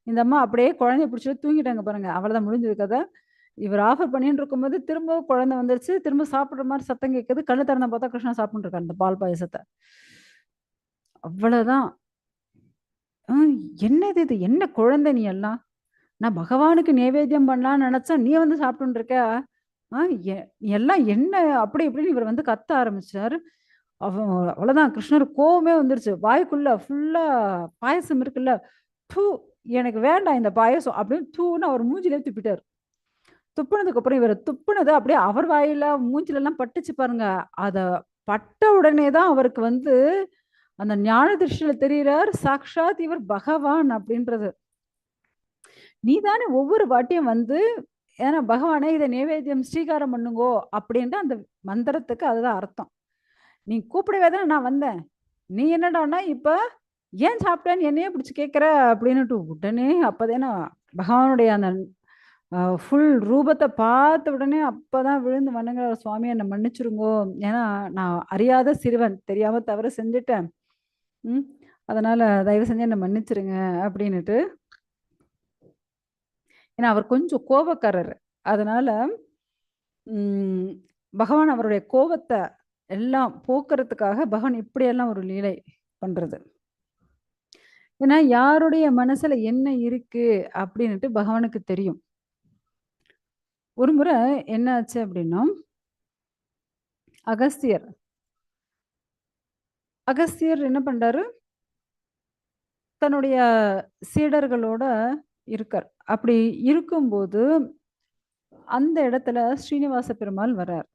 இந்த அம்மா அப்படியே குழந்தைய பிடிச்சிட்டு தூங்கிட்டாங்க பாருங்க. அவ்வளோதான் முடிஞ்சது கதை. இவர் ஆஃபர் பண்ணின்னு இருக்கும்போது திரும்பவும் குழந்தை வந்துருச்சு. திரும்ப சாப்பிடுற மாரி சத்தம் கேட்குது. கண்ணு திறந்து பார்த்தா கிருஷ்ணா சாப்பிட்டுட்டு இருக்காரு அந்த பால் பாயாசத்த. அவ்வளோதான். "அ என்னது இது? என்ன குழந்தை நீ எல்லாம்? நான் பகவானுக்கு நைவேத்தியம் பண்ணலான்னு நெனச்சா, நீ வந்து சாப்பிட்டுன்னு இருக்க. ஆ எ நீ எல்லாம் என்ன?" அப்படி இப்படின்னு இவர் வந்து கத்த ஆரம்பிச்சாரு. அவ்வளோதான், கிருஷ்ணருக்கு கோவமே வந்துருச்சு. வாய்க்குள்ள ஃபுல்லா பாயாசம் இருக்குல்ல, "ப்பு! எனக்கு வேண்டாம் இந்த பாயாசம்" அப்படின்னு தூன்னு அவர் மூஞ்சிலே துப்பிட்டாரு. துப்புனதுக்கு அப்புறம் இவரு துப்புனது அப்படியே அவர் வாயில, மூஞ்சிலலாம் பட்டுச்சு பாருங்க. அத பட்ட உடனே தான் அவருக்கு வந்து அந்த ஞான திருஷ்டில தெரியிறார், சாக்ஷாத் இவர் பகவான் அப்படின்றது. "நீ தானே ஒவ்வொரு வாட்டியும் வந்து, ஏன்னா பகவானே இத நைவேத்தியம் ஸ்வீகாரம் பண்ணுங்கோ" அப்படின்ட்டு அந்த மந்திரத்துக்கு அதுதான் அர்த்தம். "நீ கூப்பிடவே தானே நான் வந்தேன். நீ என்னடான்னா இப்ப ஏன் சாப்பிட்டேன்னு என்னையே பிடிச்சு கேட்கிற?" அப்படின்னுட்டு உடனே அப்பதானே பகவானுடைய அந்த ஃபுல் ரூபத்த பார்த்த உடனே அப்பதான் விழுந்து வணங்குறார். "சுவாமி என்ன மன்னிச்சுருங்கோ. ஏன்னா நான் அறியாத சிறுவன். தெரியாம தவறு செஞ்சுட்டேன். ம். அதனால தயவு செஞ்சு என்ன மன்னிச்சுருங்க" அப்படின்னுட்டு. ஏன்னா அவர் கொஞ்சம் கோபக்காரரு. அதனால ம் பகவான் அவருடைய கோவத்த எல்லாம் போக்குறதுக்காக பகவான் இப்படியெல்லாம் ஒரு லீலை பண்றது. ஏன்னா யாருடைய மனசுல என்ன இருக்கு அப்படின்னுட்டு பகவானுக்கு தெரியும். ஒரு முறை என்ன ஆச்சு அப்படின்னா, அகஸ்தியர் அகஸ்தியர் என்ன பண்றாரு, தன்னுடைய சீடர்களோட இருக்கார். அப்படி இருக்கும்போது, அந்த இடத்துல ஸ்ரீனிவாச பெருமாள் வரார்.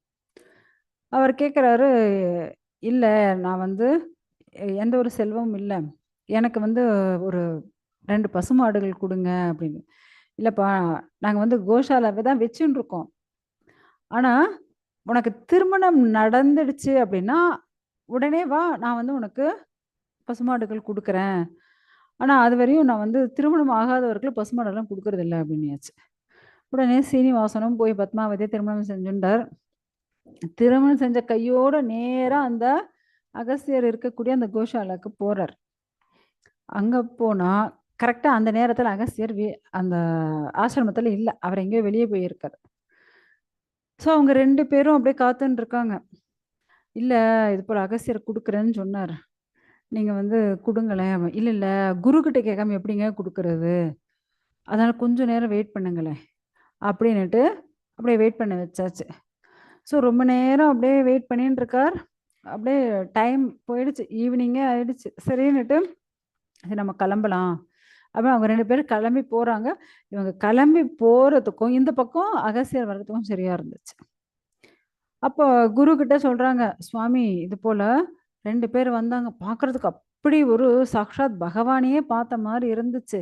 அவர் கேட்குறாரு, "இல்ல நான் வந்து எந்த ஒரு செல்வமும் இல்ல. எனக்கு வந்து ஒரு 2 பசுமாடுகள் குடுங்க" அப்படின்னு. "இல்லப்பா, நாங்க வந்து கோஷாலாவ தான் வச்சுன்னு இருக்கோம். ஆனா, உனக்கு திருமணம் நடந்துடுச்சு அப்படின்னா, உடனே வா, நான் வந்து உனக்கு பசுமாடுகள் குடுக்குறேன். ஆனா, அதுவரையும் நான் வந்து திருமணம் ஆகாதவர்களுக்கு பசுமாடெல்லாம் குடுக்குறதில்ல" அப்படின்னியாச்சு. உடனே சீனிவாசனும் போய் பத்மாவதிய திருமணம் செஞ்சுண்டார். திருமணம் செஞ்ச கையோட நேரா அந்த அகஸ்தியர் இருக்கக்கூடிய அந்த கோஷாலாக்கு போறார். அங்க போனா, கரெக்ட்டா அந்த நேரத்துல அகஸ்தியர் அந்த ஆசிரமத்துல இல்ல. அவர் எங்கேயோ வெளிய போயிருக்காரு. ஸோ அவங்க 2 பேரும் அப்படியே காத்துன்னு இருக்காங்க. "இல்ல, இது போல அகஸ்தியர் குடுக்குறேன்னு சொன்னாரு. நீங்க வந்து குடுங்களேன்." "இல்ல, இல்ல, குருகிட்ட கேட்காம எப்படிங்க குடுக்குறது? அதனால கொஞ்சம் நேரம் வெயிட் பண்ணுங்களேன்." அப்படின்னுட்டு அப்படியே வெயிட் பண்ண வச்சாச்சு. ஸோ ரொம்ப நேரம் அப்படியே வெயிட் பண்ணின்னு இருக்கார். அப்படியே டைம் போயிடுச்சு. ஈவினிங்கே ஆயிடுச்சு. சரின்னுட்டு, "சரி நம்ம கிளம்பலாம்." அப்ப அவங்க 2 பேரும் கிளம்பி போறாங்க. இவங்க கிளம்பி போறதுக்கும், இந்த பக்கம் அகஸ்தியர் வர்றதுக்கும் சரியா இருந்துச்சு. அப்போ குரு கிட்ட சொல்றாங்க, "சுவாமி இது போல 2 பேர் வந்தாங்க. பார்க்கறதுக்கு அப்படி ஒரு சாக்ஷாத் பகவானையே பார்த்த மாரி இருந்துச்சு."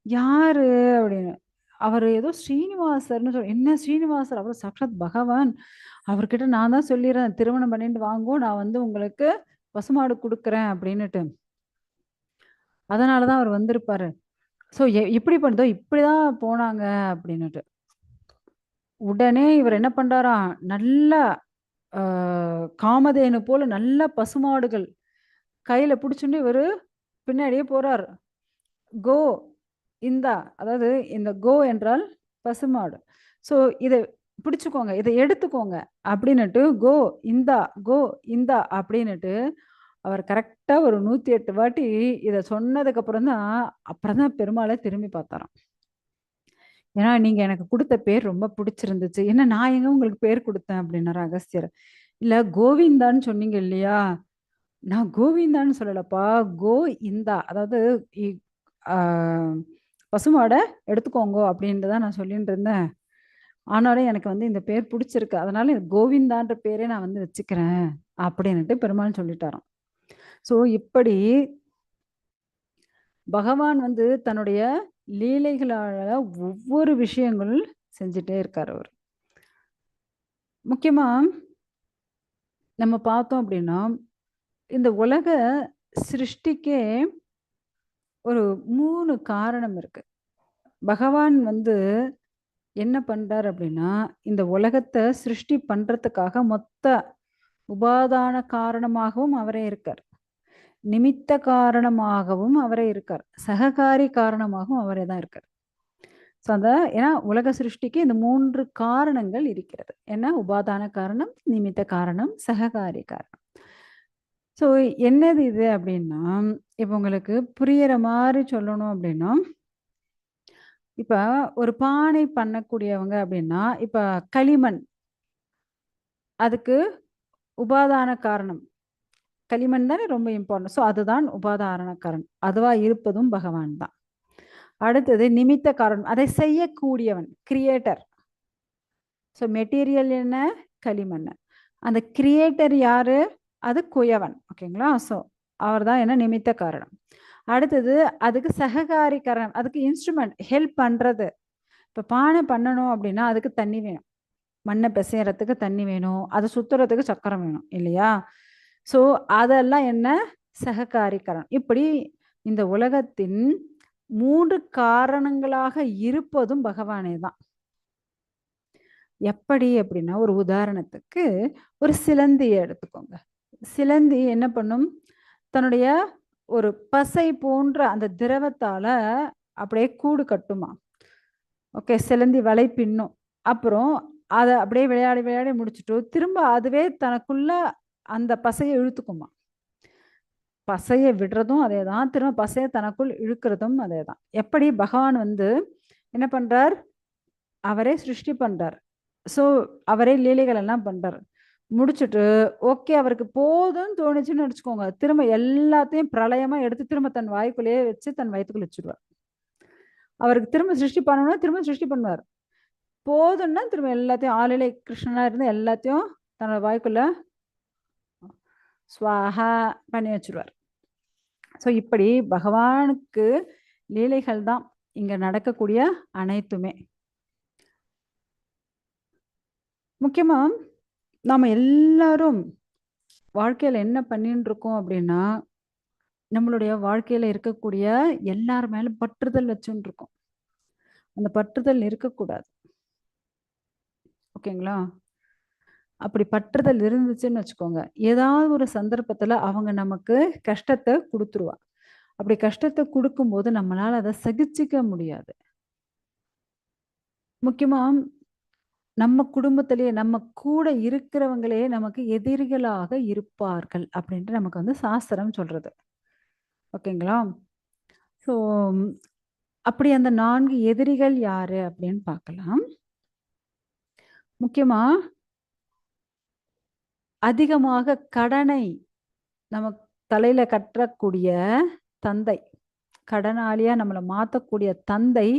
"யாரு?" அப்படின்னு. அவரு ஏதோ ஸ்ரீனிவாசர்ன்னு "என்ன ஸ்ரீனிவாசர்? அவரு சாக்ஷாத் பகவான். அவர்கிட்ட நான் தான் சொல்லிர்றேன், திருமணம் பண்ணிட்டு வாங்கோ. நான் வந்து உங்களுக்கு பசுமாடு கொடுக்குறேன் அப்படின்னுட்டு. அதனாலதான் அவர் வந்திருப்பாரு. ஸோ இப்படி பண்ணுதோ இப்படிதான் போனாங்க அப்படின்னுட்டு. உடனே இவர் என்ன பண்றாராம், நல்ல காமதேனு போல நல்ல பசுமாடுகள் கையில பிடிச்சுட்டு இவரு பின்னாடியே போறார். கோ இந்தா, அதாவது இந்த கோ என்றால் பசுமாடு. ஸோ இதை பிடிச்சுக்கோங்க, இதை எடுத்துக்கோங்க அப்படின்னுட்டு கோ இந்தா, கோ இந்தா அப்படின்னுட்டு அவர் கரெக்டா ஒரு 108 வாட்டி இதை சொன்னதுக்கு அப்புறம் தான் பெருமாளை திரும்பி பார்த்தாராம். ஏன்னா நீங்க எனக்கு கொடுத்த பேர் ரொம்ப பிடிச்சிருந்துச்சு. என்ன நான் எங்க உங்களுக்கு பேர் கொடுத்தேன் அப்படின்னாரு அகஸ்தியர். இல்ல கோவிந்தான்னு சொன்னீங்க இல்லையா, நான் கோவிந்தான்னு சொல்லலப்பா, கோ இந்தா, அதாவது இ- ஆஹ் பசுமாடை எடுத்துக்கோங்க அப்படின்ட்டு தான் நான் சொல்லிட்டு இருந்தேன். ஆனாலும் எனக்கு இந்த பேர் பிடிச்சிருக்கு, அதனால எனக்கு கோவிந்தான்ற பேரே நான் வச்சுக்கிறேன் அப்படின்னுட்டு பெருமாள் சொல்லிட்டாராம். ஸோ இப்படி பகவான் தன்னுடைய லீலைகளால ஒவ்வொரு விஷயங்கள் செஞ்சுட்டே இருக்கார் அவர். முக்கியமா நம்ம பார்த்தோம் அப்படின்னா, இந்த உலக சிருஷ்டிக்கே ஒரு 3 காரணம் இருக்கு. பகவான் என்ன பண்றார் அப்படின்னா, இந்த உலகத்தை சிருஷ்டி பண்றதுக்காக மொத்த உபாதான காரணமாகவும் அவரே இருக்கார். நிமித்த காரணமாகவும் அவரே இருக்கார். சககாரி காரணமாகவும் அவரே தான் இருக்கார். ஸோ ஏன்னா உலக சிருஷ்டிக்கு இந்த 3 காரணங்கள் இருக்கிறது. என்ன? உபாதான காரணம், நிமித்த காரணம், சககாரி காரணம். ஸோ என்னது இது அப்படின்னா, இப்போ உங்களுக்கு புரியற மாதிரி சொல்லணும் அப்படின்னா, இப்ப ஒரு பானை பண்ணக்கூடியவங்க அப்படின்னா, இப்ப களிமண், அதுக்கு உபாதான காரணம் களிமண் தானே ரொம்ப இம்பார்ட்டன்ட். ஸோ அதுதான் உபாதான காரணம். அதுவா இருப்பதும் பகவான் தான். அடுத்தது நிமித்த காரணம், அதை செய்யக்கூடியவன் கிரியேட்டர். ஸோ மெட்டீரியல் என்ன? களிமண். அந்த கிரியேட்டர் யாரு? அது குயவன். ஓகேங்களா? ஸோ அவர் தான் என்ன? நிமித்த காரணம். அடுத்தது அதுக்கு சககாரி காரணம், அதுக்கு இன்ஸ்ட்ருமெண்ட் ஹெல்ப் பண்றது. இப்போ பானை பண்ணணும் அப்படின்னா அதுக்கு தண்ணி வேணும், மண்ணை பிசையறதுக்கு தண்ணி வேணும், அதை சுத்துறதுக்கு சக்கரம் வேணும் இல்லையா? ஸோ அதெல்லாம் என்ன? சககாரி காரணம். இப்படி இந்த உலகத்தின் 3 காரணங்களாக இருப்பதும் பகவானே தான். எப்படி அப்படின்னா, ஒரு உதாரணத்துக்கு ஒரு சிலந்தியை எடுத்துக்கோங்க. சிலந்தி என்ன பண்ணும்? தன்னுடைய ஒரு பசை போன்ற அந்த திரவத்தால அப்படியே கூடு கட்டுமா. ஓகே, சிலந்தி வலை பின்னும். அப்புறம் அதை அப்படியே விளையாடி விளையாடி முடிச்சுட்டு திரும்ப அதுவே தனக்குள்ள அந்த பசையை இழுத்துக்குமா. பசையை விடுறதும் அதே தான், திரும்ப பசையை தனக்குள் இழுக்கிறதும் அதே தான். எப்படி பகவான் என்ன பண்றார்? அவரே சிருஷ்டி பண்றார். ஸோ அவரே லீலைகள் எல்லாம் பண்றார். முடிச்சுட்டு ஓகே அவருக்கு போதும்னு தோணுச்சுன்னு வச்சுக்கோங்க, திரும்ப எல்லாத்தையும் பிரளயமா எடுத்து திரும்ப தன் வாய்க்குள்ளேயே வச்சு தன் வயிற்றுக்குள்ள வச்சுடுவார். அவருக்கு திரும்ப சிருஷ்டி பண்ணணும்னா திரும்ப சிருஷ்டி பண்ணுவார். போதும்னா திரும்ப எல்லாத்தையும் ஆளிலை கிருஷ்ணனா இருந்து எல்லாத்தையும் தன்னோட வாய்க்குள்ள ஸ்வாஹா பண்ணி வச்சிருவார். ஸோ இப்படி பகவானுக்கு லீலைகள் தான் இங்க நடக்கக்கூடிய அனைத்துமே. முக்கியமா நாம எல்லாரும் வாழ்க்கையில என்ன பண்ணிட்டு இருக்கோம் அப்படின்னா, நம்மளுடைய வாழ்க்கையில இருக்கக்கூடிய எல்லார் மேலும் பற்றுதல் வச்சுட்டு இருக்கோம். அந்த பற்றுதல் இருக்கக்கூடாது. ஓகேங்களா? அப்படி பற்றுதல் இருந்துச்சுன்னு வச்சுக்கோங்க, ஏதாவது ஒரு சந்தர்ப்பத்துல அவங்க நமக்கு கஷ்டத்தை கொடுத்துருவா. அப்படி கஷ்டத்தை கொடுக்கும்போது நம்மளால அதை சகிச்சுக்க முடியாது. முக்கியமா நம்ம குடும்பத்திலேயே நம்ம கூட இருக்கிறவங்களே நமக்கு எதிரிகளாக இருப்பார்கள் அப்படின்ட்டு நமக்கு சாஸ்திரம் சொல்றது. ஓகேங்களா? ஸோ அப்படி அந்த 4 எதிரிகள் யாரு அப்படின்னு பார்க்கலாம். முக்கியமா அதிகமாக கடனை நம்ம தலையில கட்டக்கூடிய தந்தை, கடனாளியா நம்மளை மாத்தக்கூடிய தந்தை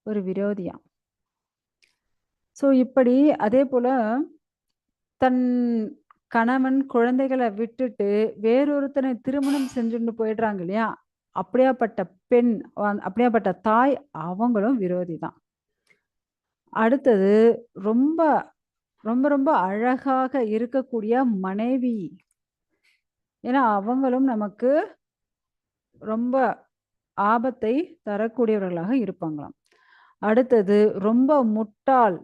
ஒரு விரோதியாம். ஸோ இப்படி அதே போல தன் கணவன் குழந்தைகளை விட்டுட்டு வேறொருத்தனை திருமணம் செஞ்சுட்டு போயிடுறாங்க இல்லையா, அப்படியாப்பட்ட பெண், அப்படியாப்பட்ட தாய், அவங்களும் விரோதி தான். அடுத்தது ரொம்ப ரொம்ப ரொம்ப அழகாக இருக்கக்கூடிய மனைவி, ஏன்னா அவங்களும் நமக்கு ரொம்ப ஆபத்தை தரக்கூடியவர்களாக இருப்பாங்களாம். அடுத்தது ரொம்ப முட்டாள்,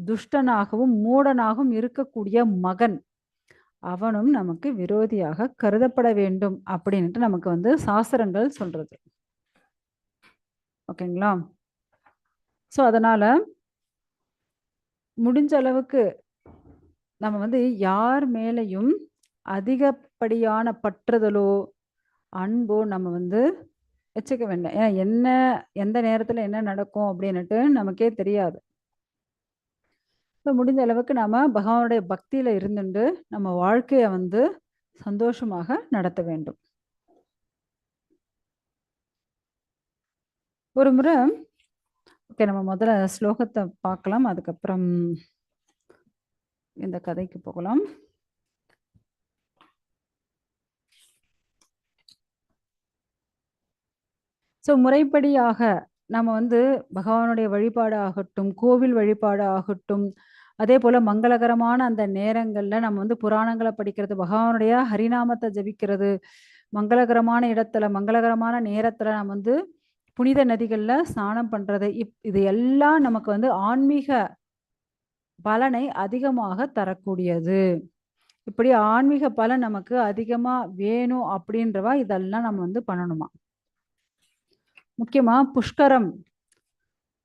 துஷ்டனாகவும் மூடனாகவும் இருக்கக்கூடிய மகன், அவனும் நமக்கு விரோதியாக கருதப்பட வேண்டும் அப்படின்ட்டு நமக்கு வந்து சாஸ்திரங்கள் சொல்றது. ஓகேங்களா? ஸோ அதனால முடிஞ்ச அளவுக்கு நம்ம வந்து யார் மேலையும் அதிகப்படியான பற்றுதலோ அன்போ நம்ம வந்து வச்சுக்க வேண்டாம். ஏன்னா என்ன எந்த நேரத்துல என்ன நடக்கும் அப்படின்னுட்டு நமக்கே தெரியாது. ஸோ முடிஞ்ச அளவுக்கு நாம பகவானுடைய பக்தியில இருந்துட்டு நம்ம வாழ்க்கைய வந்து சந்தோஷமாக நடத்த வேண்டும். ஒரு முறை ஓகே, நம்ம முதல்ல ஸ்லோகத்தை பார்க்கலாம், அதுக்கப்புறம் இந்த கதைக்கு போகலாம். ஸோ முறைப்படியாக நம்ம வந்து பகவானுடைய வழிபாடு ஆகட்டும், கோவில் வழிபாடு ஆகட்டும், அதே போல மங்களகரமான அந்த நேரங்கள்ல நம்ம வந்து புராணங்களை படிக்கிறது, பகவானுடைய ஹரிநாமத்தை ஜபிக்கிறது, மங்களகரமான இடத்துல மங்களகரமான நேரத்துல நம்ம வந்து புனித நதிகள்ல ஸ்நானம் பண்றது, இது எல்லாம் நமக்கு வந்து ஆன்மீக பலனை அதிகமாக தரக்கூடியது. இப்படி ஆன்மீக பலன் நமக்கு அதிகமா வேணும் அப்படின்றவா இதெல்லாம் நம்ம வந்து பண்ணணுமா. முக்கியமா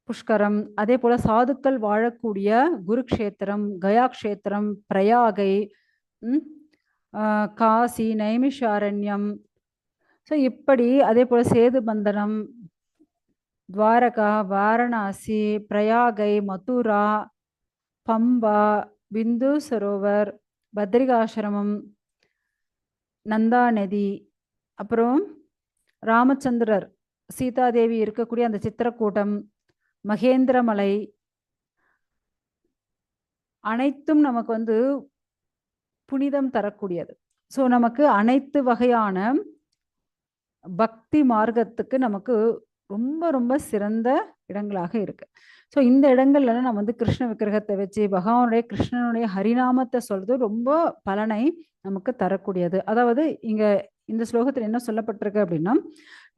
புஷ்கரம், அதே போல சாதுக்கள் வாழக்கூடிய குருக்ஷேத்திரம், கயா கஷேத்திரம், பிரயாகை, காசி, நைமிஷாரண்யம், ஸோ இப்படி அதே போல சேது பந்தனம், துவாரகா, வாரணாசி, பிரயாகை, மதுரா, பம்பா, பிந்து சரோவர், பத்ரிகாசிரமம், நந்தா நதி, அப்புறம் ராமச்சந்திரர் சீதாதேவி இருக்கக்கூடிய அந்த சித்திரக்கூட்டம், மகேந்திரமலை, அனைத்தும் நமக்கு வந்து புனிதம் தரக்கூடியது. ஸோ நமக்கு அனைத்து வகையான பக்தி மார்க்கத்துக்கு நமக்கு ரொம்ப ரொம்ப சிறந்த இடங்களாக இருக்கு. ஸோ இந்த இடங்கள்ல நம்ம வந்து கிருஷ்ண விக்கிரகத்தை வச்சு பகவானுடைய கிருஷ்ணனுடைய ஹரிநாமத்தை சொல்றது ரொம்ப பலனை நமக்கு தரக்கூடியது. அதாவது இங்க இந்த ஸ்லோகத்தில் என்ன சொல்லப்பட்டிருக்கு அப்படின்னா,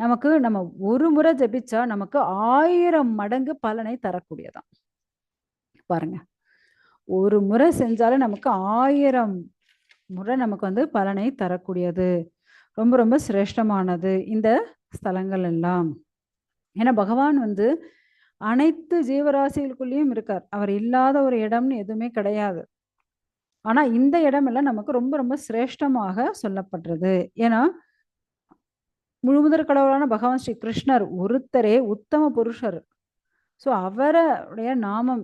நமக்கு நம்ம ஒரு முறை ஜபிச்சா நமக்கு 1000 மடங்கு பலனை தரக்கூடியதான். பாருங்க, ஒரு முறை செஞ்சாலும் நமக்கு 1000 முறை நமக்கு வந்து பலனை தரக்கூடியது. ரொம்ப ரொம்ப சிரேஷ்டமானது இந்த ஸ்தலங்கள் எல்லாம். ஏன்னா பகவான் வந்து அனைத்து ஜீவராசிகளுக்குள்ளேயும் இருக்கார். அவர் இல்லாத ஒரு இடம்னு எதுவுமே கிடையாது. ஆனா இந்த இடம் எல்லாம் நமக்கு ரொம்ப ரொம்ப சிரேஷ்டமாக சொல்லப்படுறது. ஏன்னா முழுமுதற் கடவுளான பகவான் ஸ்ரீ கிருஷ்ணர் ஒருத்தரே உத்தம புருஷர். ஸோ அவருடைய நாமம்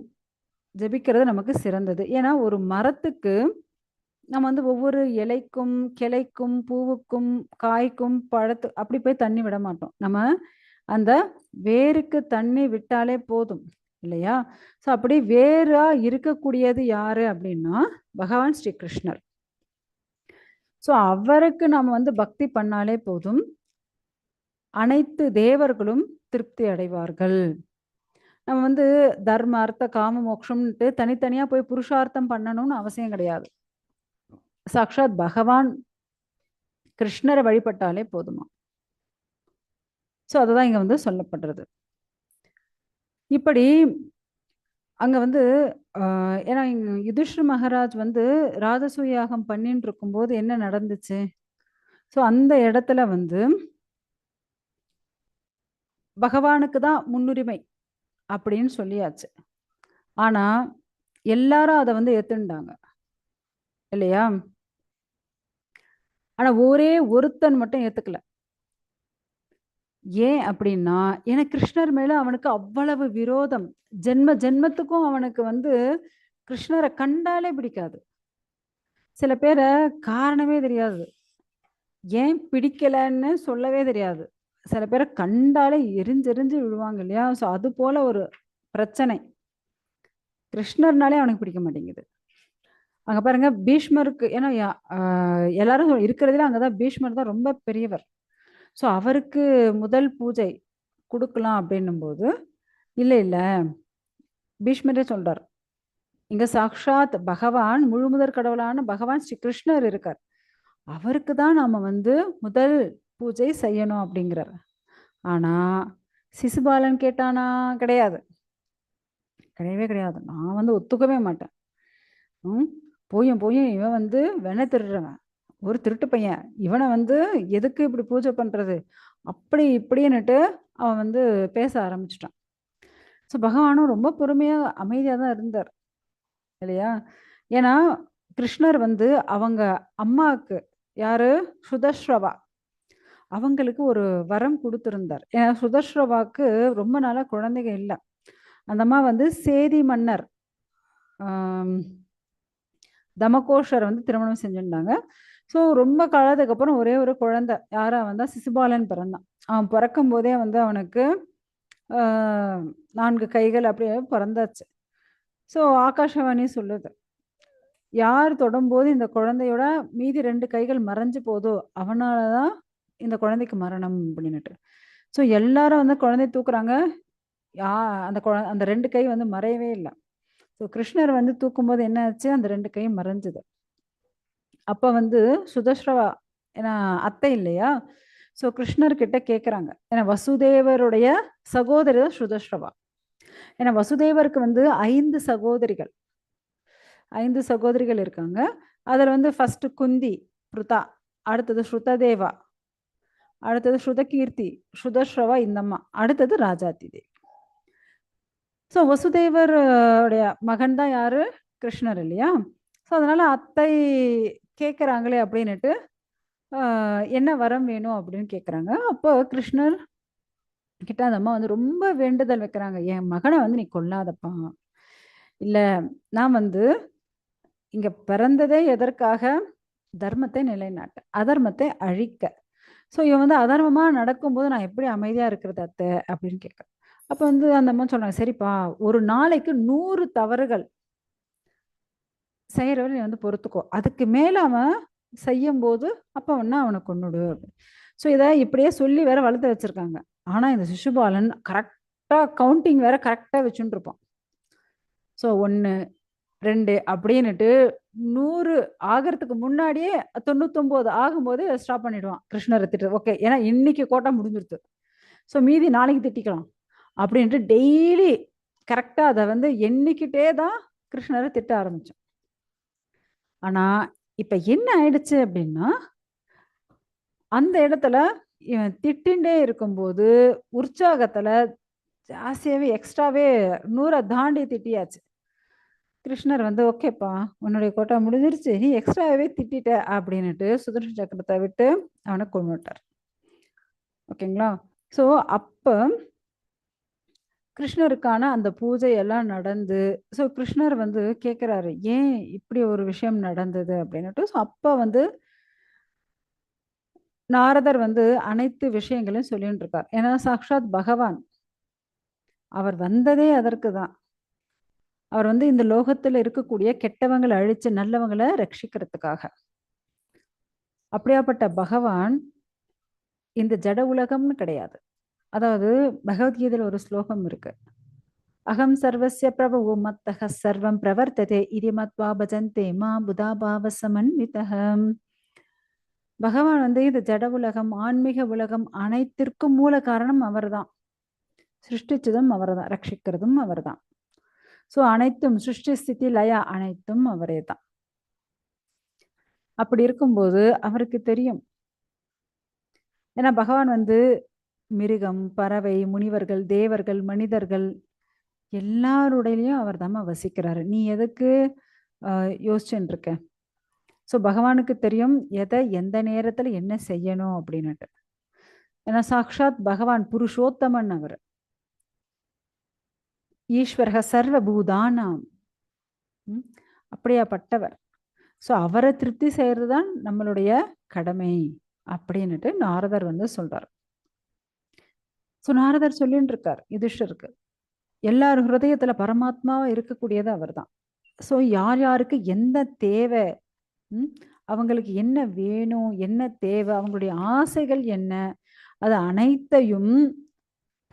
ஜபிக்கிறது நமக்கு சிறந்தது. ஏன்னா ஒரு மரத்துக்கு நம்ம வந்து ஒவ்வொரு இலைக்கும், கிளைக்கும், பூவுக்கும், காய்க்கும், பழத்து அப்படி போய் தண்ணி விட மாட்டோம். நம்ம அந்த வேருக்கு தண்ணி விட்டாலே போதும் இல்லையா? ஸோ அப்படி வேரா இருக்கக்கூடியது யாரு அப்படின்னா பகவான் ஸ்ரீ கிருஷ்ணர். ஸோ அவருக்கு நம்ம வந்து பக்தி பண்ணாலே போதும், அனைத்து தேவர்களும் திருப்தி அடைவார்கள். நம்ம வந்து தர்ம, அர்த்த, காம, மோட்சம்ன்ட்டு தனித்தனியா போய் புருஷார்த்தம் பண்ணணும்னு அவசியம் கிடையாது. சாக்ஷாத் பகவான் கிருஷ்ணரை வழிபட்டாலே போதுமா. ஸோ அதுதான் இங்க வந்து சொல்லப்படுறது. இப்படி அங்க வந்து ஏன்னா யுதிஷ்டிர மகாராஜ் வந்து ராஜசூயாகம் பண்ணிட்டு இருக்கும்போது என்ன நடந்துச்சு? ஸோ அந்த இடத்துல வந்து பகவானுக்கு தான் முன்னுரிமை அப்படின்னு சொல்லியாச்சு. ஆனா எல்லாரும் அதை வந்து ஏத்துண்டாங்க இல்லையா? ஆனா ஒரே ஒருத்தன் மட்டும் ஏத்துக்கல. ஏன் அப்படின்னா, ஏன்னா கிருஷ்ணர் மேல அவனுக்கு அவ்வளவு விரோதம். ஜென்ம ஜென்மத்துக்கும் அவனுக்கு வந்து கிருஷ்ணரை கண்டாலே பிடிக்காது. சில பேரை காரணமே தெரியாது, ஏன் பிடிக்கலன்னு சொல்லவே தெரியாது. சில பேரை கண்டாலே எரிஞ்செரிஞ்சு விழுவாங்க இல்லையா? ஸோ அது போல ஒரு பிரச்சனை. கிருஷ்ணர்னாலே அவனுக்கு பிடிக்க மாட்டேங்குது. அங்க பாருங்க பீஷ்மருக்கு, ஏன்னா எல்லாரும் இருக்கிறதுல அங்கதான் பீஷ்மர் தான் ரொம்ப பெரியவர். ஸோ அவருக்கு முதல் பூஜை கொடுக்கலாம் அப்படின்னும் போது இல்லை இல்லை, பீஷ்மரே சொல்றார், இங்க சாக்ஷாத் பகவான் முழுமுதற் கடவுளான பகவான் ஸ்ரீ கிருஷ்ணர் இருக்கார். அவருக்கு தான் நாம வந்து முதல் பூஜை செய்யணும் அப்படிங்கிறார். ஆனா சிசுபாலன் கேட்டானா? கிடையாது, கிடையவே கிடையாது. நான் வந்து ஒத்துக்கவே மாட்டேன். ம் போயும் போயும் இவன் வந்து வெண்ணை திருடுறவன், ஒரு திருட்டு பையன், இவனை வந்து எதுக்கு இப்படி பூஜை பண்றது அப்படி இப்படின்னுட்டு அவன் வந்து பேச ஆரம்பிச்சிட்டான். ஸோ பகவானும் ரொம்ப பொறுமையா அமைதியா தான் இருந்தார் இல்லையா? ஏன்னா கிருஷ்ணர் வந்து அவங்க அம்மாவுக்கு, யாரு, சுதஸ்ரவா, அவங்களுக்கு ஒரு வரம் கொடுத்திருந்தார். ஏன்னா சுதஸ்ரவாக்கு ரொம்ப நாளா குழந்தைங்க இல்லை. அந்த அம்மா வந்து சேதி மன்னர் ஆம், தமகோஷரை வந்து திருமணம் செஞ்சுருந்தாங்க. ஸோ ரொம்ப காலத்துக்கு அப்புறம் ஒரே ஒரு குழந்தை யாரா வந்தா, சிசுபாலன் பிறந்தான். அவன் பிறக்கும் போதே வந்து அவனுக்கு 4 கைகள் அப்படியே பிறந்தாச்சு. ஸோ ஆகாஷவாணி சொல்லுது, யார் தொடும்போது இந்த குழந்தையோட மீதி 2 கைகள் மறைஞ்சு போதோ அவனால தான் இந்த குழந்தைக்கு மரணம் அப்படின்னுட்டு. ஸோ எல்லாரும் வந்து குழந்தைய தூக்குறாங்க. யா அந்த 2 கை வந்து மறையவே இல்லை. ஸோ கிருஷ்ணர் வந்து தூக்கும்போது என்ன ஆச்சு, அந்த 2 கையும் மறைஞ்சது. அப்ப வந்து சுதஸ்ரவா, ஏன்னா அத்தை இல்லையா, ஸோ கிருஷ்ணர் கிட்ட கேட்குறாங்க. ஏன்னா வசுதேவருடைய சகோதரி தான் சுதஸ்ரவா. ஏன்னா வசுதேவருக்கு வந்து 5 சகோதரிகள், 5 சகோதரிகள் இருக்காங்க. அதில் வந்து ஃபர்ஸ்ட் குந்தி, பிருதா, அடுத்தது ஸ்ருததேவா, அடுத்தது ஸ்ருதகீர்த்தி, சுதஸ்ரவா இந்தம்மா, அடுத்தது ராஜாத்தி தேவி. ஸோ வசுதேவர் உடைய மகன் தான் யாரு, கிருஷ்ணர் இல்லையா? ஸோ அதனால அத்தை கேட்குறாங்களே அப்படின்னுட்டு என்ன வரம் வேணும் அப்படின்னு கேட்குறாங்க. அப்போ கிருஷ்ணர் கிட்ட அந்த அம்மா வந்து ரொம்ப வேண்டுதல் வைக்கிறாங்க, என் மகனை வந்து நீ கொல்லாதப்பா. இல்லை, நான் வந்து இங்க பிறந்ததே எதற்காக, தர்மத்தை நிலைநாட்ட, அதர்மத்தை அழிக்க. ஸோ இவன் வந்து அதர்மமா நடக்கும்போது நான் எப்படி அமைதியா இருக்கிறது அத்தை அப்படின்னு கேட்குறேன். அப்போ வந்து அந்த அம்மா சொன்னாங்க, சரிப்பா, ஒரு நாளைக்கு 100 தவறுகள் செய்கிறவரை நீ வந்து பொறுத்துக்கோ, அதுக்கு மேலே அவன் செய்யும்போது அப்போ வேணா அவனை கொன்னுடு. ஸோ இதை இப்படியே சொல்லி வேற வளர்த்து வச்சிருக்காங்க. ஆனால் இந்த சிசுபாலன் கரெக்டாக கவுண்டிங் வேற கரெக்டாக வச்சுட்டு இருப்பான். ஸோ 1 2 அப்படின்னுட்டு 100 ஆகிறதுக்கு முன்னாடியே 99 ஆகும்போது ஸ்டாப் பண்ணிடுவான் கிருஷ்ணரை திட்டு. ஓகே, ஏன்னா இன்னைக்கு கோட்டா முடிஞ்சிருது, ஸோ மீதி நாளைக்கு திட்டிக்கலாம் அப்படின்ட்டு டெய்லி கரெக்டாக அதை வந்து எண்ணிக்கிட்டே தான் கிருஷ்ணரை திட்ட ஆரம்பிச்சோம். ஆனா இப்ப என்ன ஆயிடுச்சு அப்படின்னா, அந்த இடத்துல இவன் திட்டின்டே இருக்கும்போது உற்சாகத்துல ஜாஸ்தியாவே எக்ஸ்ட்ராவே 100 தாண்டி திட்டியாச்சு. கிருஷ்ணர் வந்து ஓகேப்பா, உன்னுடைய கோட்டா முடிஞ்சிருச்சு, நீ எக்ஸ்ட்ராவே திட்டிட்ட அப்படின்னுட்டு சுதர்சன சக்கரத்தை விட்டு அவனை கொன்னுட்டார். ஓகேங்களா? ஸோ அப்ப கிருஷ்ணருக்கான அந்த பூஜை எல்லாம் நடந்து, ஸோ கிருஷ்ணர் வந்து கேட்குறாரு, ஏன் இப்படி ஒரு விஷயம் நடந்தது அப்படின்னுட்டு. ஸோ அப்ப வந்து நாரதர் வந்து அனைத்து விஷயங்களையும் சொல்லிட்டு இருக்கார். ஏன்னா சாக்ஷாத் பகவான், அவர் வந்ததே அதற்கு தான். அவர் வந்து இந்த லோகத்துல இருக்கக்கூடிய கெட்டவங்களை அழிச்சு நல்லவங்களை ரட்சிக்கிறதுக்காக. அப்படியாப்பட்ட பகவான் இந்த ஜட உலகம்னு கிடையாது. அதாவது பகவத்கீதையில ஒரு ஸ்லோகம் இருக்கு, அகம் சர்வஸ்ய பிரபவோ மத்தக சர்வம் பிரவர்த்ததே இதி மத்வா பஜந்தே மா புதா பாவ சமன்விதகம். பகவான் வந்து இந்த ஜட உலகம், ஆன்மீக உலகம் அனைத்திற்கும் மூல காரணம் அவர்தான். சிருஷ்டிச்சதும் அவர்தான், ரட்சிக்கிறதும் அவர்தான். ஸோ அனைத்தும் சிருஷ்டி ஸ்திதி லயா அனைத்தும் அவரே தான். அப்படி இருக்கும்போது அவருக்கு தெரியும். ஏன்னா பகவான் வந்து மிருகம், பறவை, முனிவர்கள், தேவர்கள், மனிதர்கள் எல்லாருடையிலையும் அவர் தாம வசிக்கிறாரு. நீ எதுக்கு யோசிச்சுட்டு இருக்க? ஸோ பகவானுக்கு தெரியும் எதை எந்த நேரத்துல என்ன செய்யணும் அப்படின்னுட்டு. ஏன்னா சாக்ஷாத் பகவான் புருஷோத்தமன், அவர் ஈஸ்வரக சர்வபூதானாம், அப்படியாப்பட்டவர். ஸோ அவரை திருப்தி செய்யறது தான் நம்மளுடைய கடமை அப்படின்னுட்டு நாரதர் வந்து சொல்றார். ஸோ நாரதர் சொல்லிட்டு இருக்கார் யுதிஷ்டருக்கு, எல்லார் ஹிருதயத்துல பரமாத்மாவா இருக்கக்கூடியது அவர் தான். ஸோ யார் யாருக்கு என்ன தேவை, அவங்களுக்கு என்ன வேணும், என்ன தேவை, அவங்களுடைய ஆசைகள் என்ன, அது அனைத்தையும்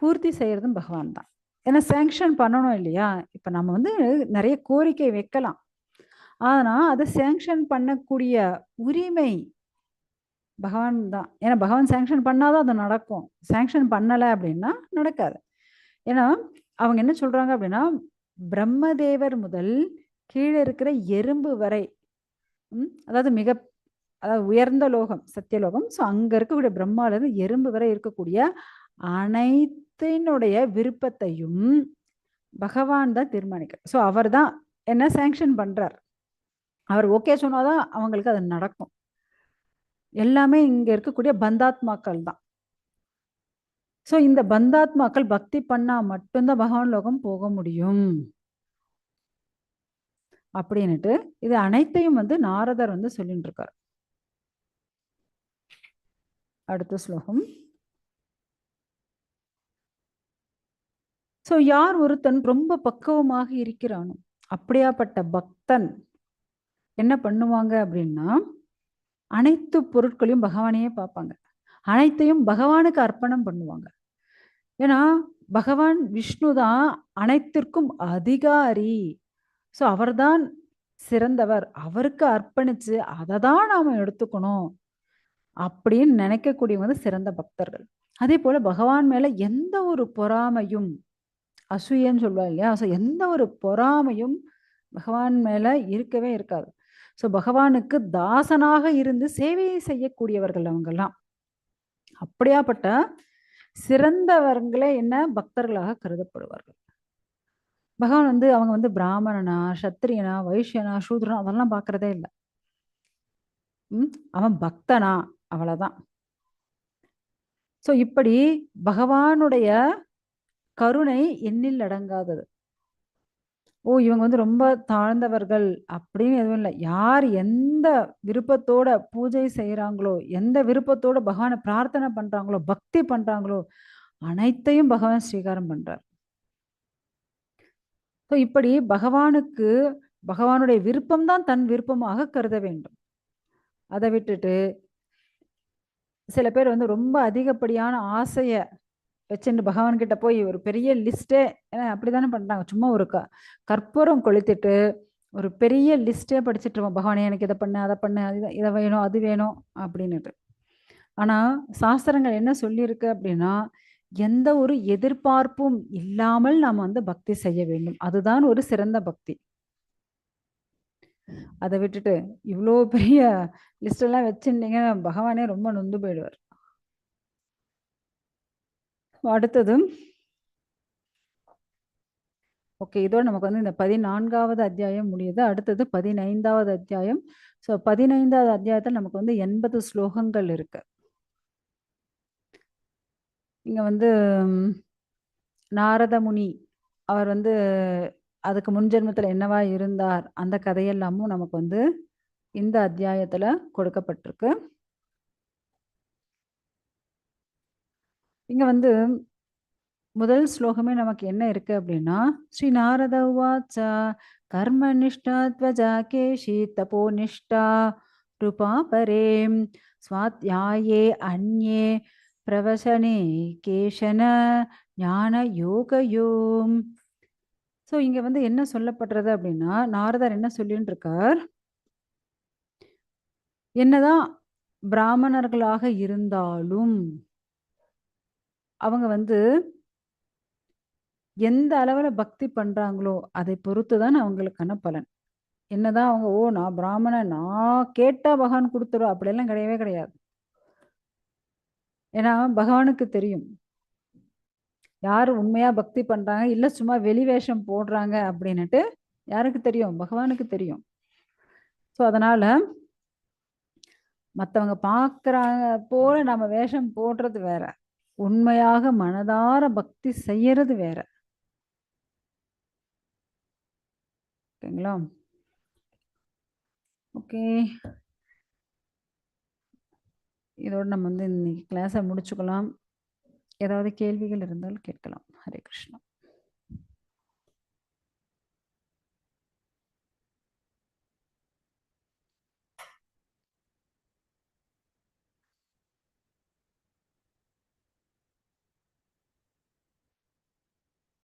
பூர்த்தி செய்யறதும் பகவான் தான். ஏன்னா சேங்ஷன் பண்ணணும் இல்லையா? இப்ப நம்ம வந்து நிறைய கோரிக்கை வைக்கலாம், ஆனா அதை சேங்ஷன் பண்ணக்கூடிய உரிமை பகவான் தான். ஏன்னா பகவான் சாங்ஷன் பண்ணாதான் அது நடக்கும். சாங்ஷன் பண்ணலை அப்படின்னா நடக்காது. ஏன்னா அவங்க என்ன சொல்றாங்க அப்படின்னா, பிரம்மதேவர் முதல் கீழே இருக்கிற எறும்பு வரை, அதாவது அதாவது உயர்ந்த லோகம் சத்தியலோகம். ஸோ அங்க இருக்கக்கூடிய பிரம்மால இருந்து எறும்பு வரை இருக்கக்கூடிய அனைத்தினுடைய விருப்பத்தையும் பகவான் தான் தீர்மானிக்க. ஸோ அவர் தான் என்ன சாங்ஷன் பண்றார். அவர் ஓகே சொன்னாதான் அவங்களுக்கு அது நடக்கும். எல்லாமே இங்க இருக்கக்கூடிய பந்தாத்மாக்கள் தான். ஸோ இந்த பந்தாத்மாக்கள் பக்தி பண்ணா மட்டும்தான் பகவான் லோகம் போக முடியும் அப்படின்னுட்டு இது அனைத்தையும் நாரதர் சொல்லிட்டு இருக்கார். அடுத்த ஸ்லோகம். ஸோ யார் ஒருத்தன் ரொம்ப பக்குவமாக இருக்கிறானோ அப்படியாப்பட்ட பக்தன் என்ன பண்ணுவாங்க அப்படின்னா, அனைத்து பொருட்களையும் பகவானையே பார்ப்பாங்க. அனைத்தையும் பகவானுக்கு அர்ப்பணம் பண்ணுவாங்க. ஏன்னா பகவான் விஷ்ணு தான் அனைத்திற்கும் அதிகாரி. ஸோ அவர்தான் சிறந்தவர். அவருக்கு அர்ப்பணிச்சு அதை தான் நாம எடுத்துக்கணும் அப்படின்னு நினைக்கக்கூடியவங்க சிறந்த பக்தர்கள். அதே போல பகவான் மேல எந்த ஒரு பொறாமையும், அசூயன்னு சொல்லுவா இல்லையா, ஸோ எந்த ஒரு பொறாமையும் பகவான் மேல இருக்கவே இருக்காது. ஸோ பகவானுக்கு தாசனாக இருந்து சேவை செய்யக்கூடியவர்கள் அவங்கெல்லாம். அப்படியாப்பட்ட சிறந்தவர்களே என்ன பக்தர்களாக கருதப்படுவார்கள். பகவான் அவங்க பிராமணனா, சத்திரியனா, வைஷ்யனா, சூத்ரனா அதெல்லாம் பார்க்கறதே இல்லை. அவன் பக்தனா அவ்வளவுதான். ஸோ இப்படி பகவானுடைய கருணை எண்ணில் அடங்காதது. ஓ இவங்க ரொம்ப தாழ்ந்தவர்கள் அப்படின்னு எதுவும் இல்லை. யார் எந்த விருப்பத்தோட பூஜை செய்யறாங்களோ, எந்த விருப்பத்தோட பகவானை பிரார்த்தனை பண்றாங்களோ, பக்தி பண்றாங்களோ, அனைத்தையும் பகவான் ஸ்வீகாரம் பண்றார். ஸோ இப்படி பகவானுக்கு பகவானுடைய விருப்பம் தான் தன் விருப்பமாக கருத வேண்டும். அதை விட்டுட்டு சில பேர் ரொம்ப அதிகப்படியான ஆசைய வச்சுட்டு பகவான் கிட்ட போய் ஒரு பெரிய லிஸ்டே, ஏன்னா அப்படித்தானே பண்றாங்க. சும்மா ஒரு கற்பூரம் கொளுத்திட்டு ஒரு பெரிய லிஸ்டே படிச்சுட்டு இருப்போம். பகவானே எனக்கு இதை பண்ணு, அதை பண்ணு, இதை வேணும், அது வேணும் அப்படின்னுட்டு. ஆனா சாஸ்திரங்கள் என்ன சொல்லியிருக்கு அப்படின்னா, எந்த ஒரு எதிர்பார்ப்பும் இல்லாமல் நாம பக்தி செய்ய வேண்டும். அதுதான் ஒரு சிறந்த பக்தி. அதை விட்டுட்டு இவ்வளோ பெரிய லிஸ்ட் எல்லாம் வச்சுட்டீங்கன்னா பகவானே ரொம்ப நொந்து போயிடுவார். அடுத்தது ஓகே, இதோட நமக்கு இந்த 14வது அத்தியாயம் முடியுது. அடுத்தது 15வது அத்தியாயம். ஸோ 15வது அத்தியாயத்தில் நமக்கு 80 ஸ்லோகங்கள் இருக்கு. இங்க நாரத முனி அவர் அதுக்கு முன்ஜென்மத்தில் என்னவா இருந்தார், அந்த கதையெல்லாமும் நமக்கு இந்த அத்தியாயத்துல கொடுக்கப்பட்டிருக்கு. இங்க முதல் ஸ்லோகமே நமக்கு என்ன இருக்கு அப்படின்னா, ஸ்ரீ நாரத உவாச்ச கர்மநிஷ்டா த்வஜா கேஷி தபோநிஷ்டா ரூபா பரேம் ஸ்வாத்யாயே அந்யே பிரவசனே கேஷன ஞான யோகயோம். ஸோ இங்க என்ன சொல்லப்படுறது அப்படின்னா, நாரதர் என்ன சொல்லிட்டு இருக்கார், என்னதான் பிராமணர்களாக இருந்தாலும் அவங்க எந்த அளவுல பக்தி பண்றாங்களோ அதை பொறுத்துதான் அவங்களுக்கான பலன். என்னதான் அவங்க நான் பிராமணன், நான் கேட்டா பகவான் கொடுத்துரும் அப்படியெல்லாம் கிடையவே கிடையாது. ஏன்னா பகவானுக்கு தெரியும் யாரு உண்மையா பக்தி பண்றாங்க இல்ல சும்மா வெளி வேஷம் போடுறாங்க அப்படின்னுட்டு. யாருக்கு தெரியும்? பகவானுக்கு தெரியும். ஸோ அதனால மற்றவங்க பார்க்கறாங்க போல நம்ம வேஷம் போடுறது வேற, உண்மையாக மனதார பக்தி செய்யறது வேற. ஓகேங்களா? ஓகே, இதோட நம்ம இன்னைக்கு கிளாஸை முடிச்சுக்கலாம். ஏதாவது கேள்விகள் இருந்தால் கேட்கலாம். ஹரே கிருஷ்ணா.